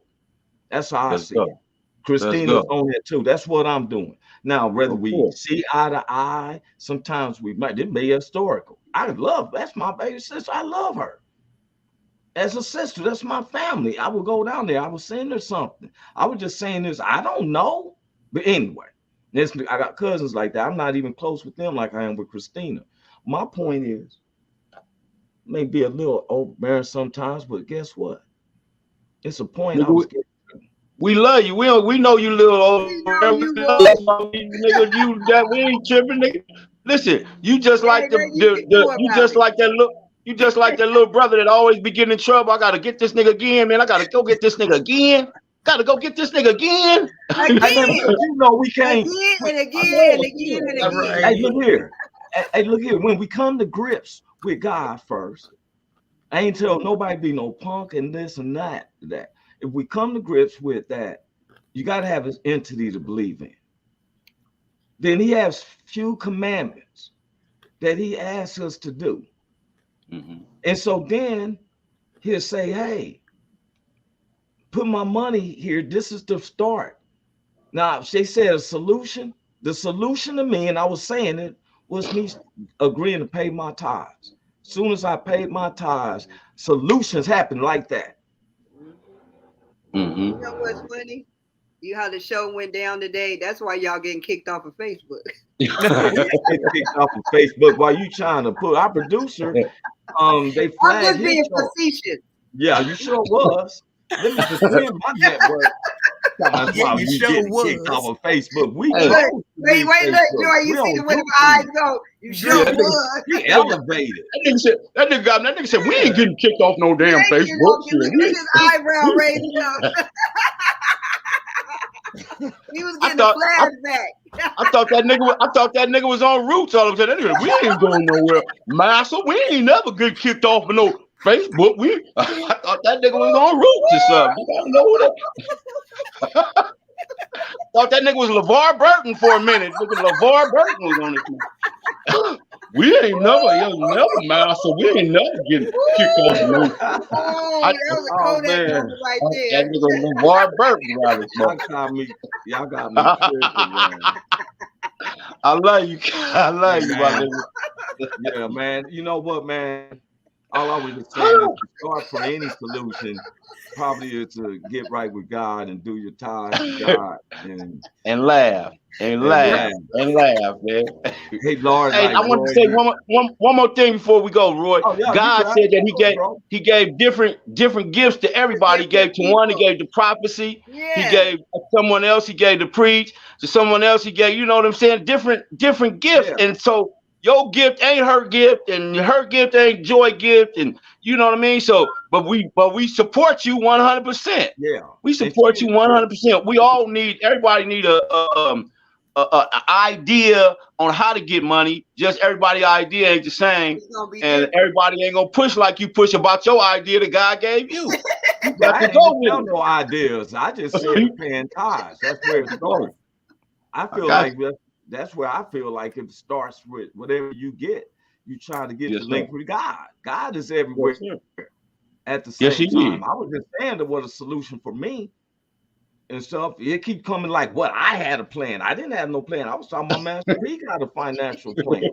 S3: That's how I see it. Christina's on there too. That's what I'm doing. Now, whether we see eye to eye, sometimes we might, it may be historical. That's my baby sister. I love her. As a sister, that's my family. I would go down there. I was send her something. I was just saying this. I don't know. But anyway, I got cousins like that. I'm not even close with them like I am with Christina. My point is, may be a little overbearing sometimes, but guess what? It's a point I was getting.
S7: We love you. We know you little old. Nigga, we ain't tripping, nigga. Listen, you just like you just like that little brother that always be getting in trouble. I gotta get this nigga again, man. I gotta go get this nigga again. Gotta go get this nigga again.
S3: You know we can't.
S5: Again.
S3: Hey, look here. Hey, look here. When we come to grips with God first, I ain't tell nobody be no punk and this and that. If we come to grips with that, you got to have his entity to believe in. Then he has few commandments that he asks us to do. Mm-hmm. And so then he'll say, hey, put my money here. This is the start. Now, they said a solution. The solution to me, and I was saying it, was me agreeing to pay my tithes. As soon as I paid my tithes, solutions happen like that.
S5: Mm-hmm. You know what's funny? You how the show went down today. That's why y'all getting kicked off of Facebook.
S3: Kicked off of Facebook while you trying to put our producer. They flagged.
S5: I'm just being facetious.
S3: Yeah, you sure was. Let me defend my network.
S4: Yeah, you sure was.
S3: Kicked off of Facebook.
S5: Wait, look, Joy, you see the way the eyes go. You sure was.
S3: You elevated.
S7: That nigga said, we ain't getting kicked off no damn Facebook.
S5: Look at his eyebrow raised up. He was getting a flashback.
S7: I thought that nigga was on Roots all of a sudden. We ain't going nowhere. Master, we ain't never get kicked off of no Facebook. I thought that nigga was on Roots or something. I don't know what thought that nigga was LeVar Burton for a minute. LeVar Burton was on it. We ain't never, Master. We ain't never getting kicked off of no.
S5: That was a Kodak moment right there.
S7: That nigga LeVar Burton.
S3: Y'all got me tripping, man.
S7: I love you. I love you, my nigga.
S3: Yeah, man. You know what, man? All I was just saying is to start for any solution probably is to get right with God and do your tithes to God
S7: and laugh. And laugh, man.
S3: Hey, Lord.
S7: Hey, I want to say one more thing before we go, Roy.
S3: Oh, yeah,
S7: God said that he gave different gifts to everybody. He gave to one, he gave the prophecy. Yeah. He gave someone else, he gave the preach. To someone else, he gave, you know what I'm saying? Different gifts. Yeah. And so your gift ain't her gift, and her gift ain't Joy gift, and you know what I mean. So, but we support you 100%.
S3: Yeah,
S7: we support you 100%. We all everybody need a idea on how to get money. Just everybody's idea ain't the same, and everybody ain't gonna push like you push about your idea that God gave you. You
S3: I ain't tell no ideas. I just said paying tithes. That's where it starts. I feel like that's where I feel like it starts with whatever you get. You try to get the link with God. God is everywhere at the same time. I was just saying there was a solution for me and stuff. It keep coming like what I had a plan. I didn't have no plan. I was talking about Master P got a financial plan.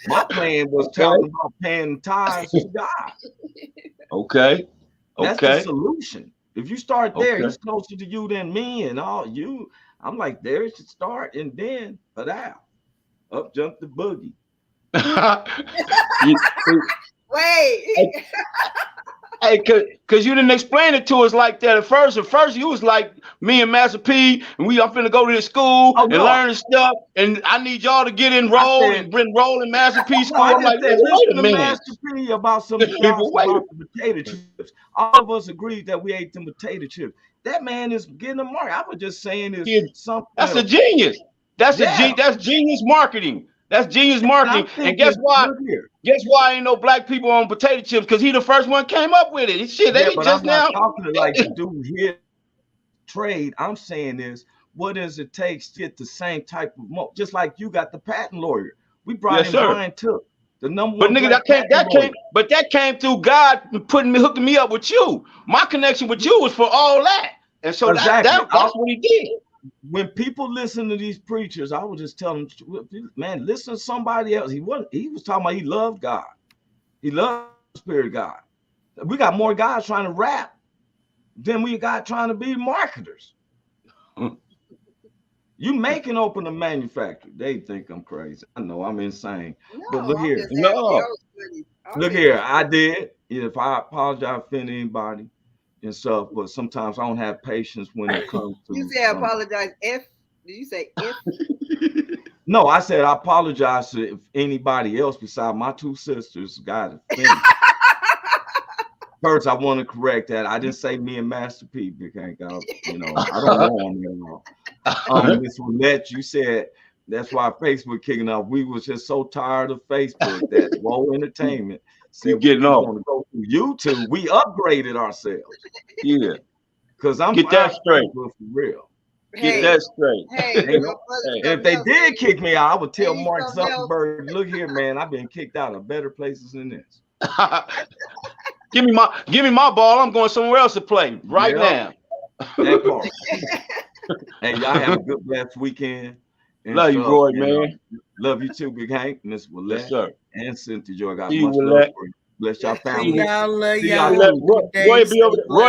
S3: My plan was talking about paying tithes to God.
S7: Okay.
S3: That's the solution. If you start there, he's closer to you than me and all you. I'm like, there it should start, and then up jump the boogie.
S5: Wait.
S7: Hey, cause you didn't explain it to us like that at first. At first, you was like me and Master P, and I'm finna go to this school and learn stuff, and I need y'all to get enrolled and enroll in Master P school. I'm like, wait a minute.
S3: Master P about some about the potato chips. All of us agreed that we ate them potato chips. That man is getting a mark. I was just saying something.
S7: That's a genius. That's genius marketing. That's genius marketing. And guess why? Guess why ain't no black people on potato chips? Because he the first one came up with it. Shit, they just
S3: I'm
S7: now
S3: not talking like the dude here trade. I'm saying is, what does it take to get the same type of just like you got the patent lawyer. We brought in Brian Took, the number one.
S7: But nigga, that came through God hooking me up with you. My connection with you was for all that. And so that's what he did.
S3: When people listen to these preachers, I would just tell them, man, listen to somebody else. He was talking about he loved God. He loved the Spirit of God. We got more guys trying to rap than we got trying to be marketers. You making open a manufacturer. They think I'm crazy. I know I'm insane. But look here. Look here. I did. If I apologize for anybody and stuff, but sometimes I don't have patience when it comes to.
S5: You said apologize. Did you say if?
S3: No, I said I apologize to anybody else besides my two sisters got it. First, I want to correct that. I didn't say me and Master P. I don't want them at all. Miss Willette, you said that's why Facebook kicking off. We was just so tired of Facebook that Woe Entertainment. See,
S7: getting off.
S3: To go through YouTube. We upgraded ourselves.
S7: Yeah,
S3: because I'm
S7: get that straight
S3: for real.
S7: Get that straight.
S3: If they did kick me out, I would tell Mark Zuckerberg, "Look here, man. I've been kicked out of better places than this."
S7: Give me my ball. I'm going somewhere else to play now.
S3: That part. Hey, y'all have a good blessed weekend. And
S7: love you, Roy, man.
S3: Love you too, Big Hank, Miss Willette, and Cynthia Joy. Got
S7: much
S3: love for you. Bless y'all family.
S7: Roy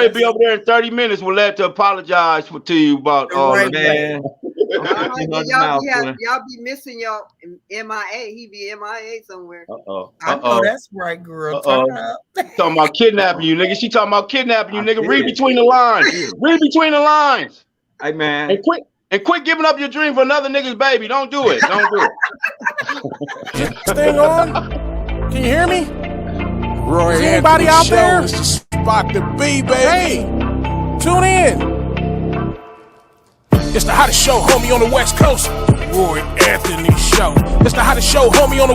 S7: be over there in 30 minutes. Willette to apologize to you about all
S3: that. Man.
S5: Y'all be missing y'all MIA. He be MIA somewhere.
S4: I know that's right, girl.
S7: Talking about kidnapping you, nigga. She talking about kidnapping you, nigga. Read between the lines. Read between the lines.
S3: Hey, man.
S7: And quit giving up your dream for another nigga's baby. Don't do it. Don't do
S1: it. Thing on? Can you hear me? Roy, is anybody out there?
S2: Is the spot to be, baby.
S1: Hey, tune in. It's the hottest show, homie, on the West Coast. The Roy Anthony Show. It's the hottest show, homie, on the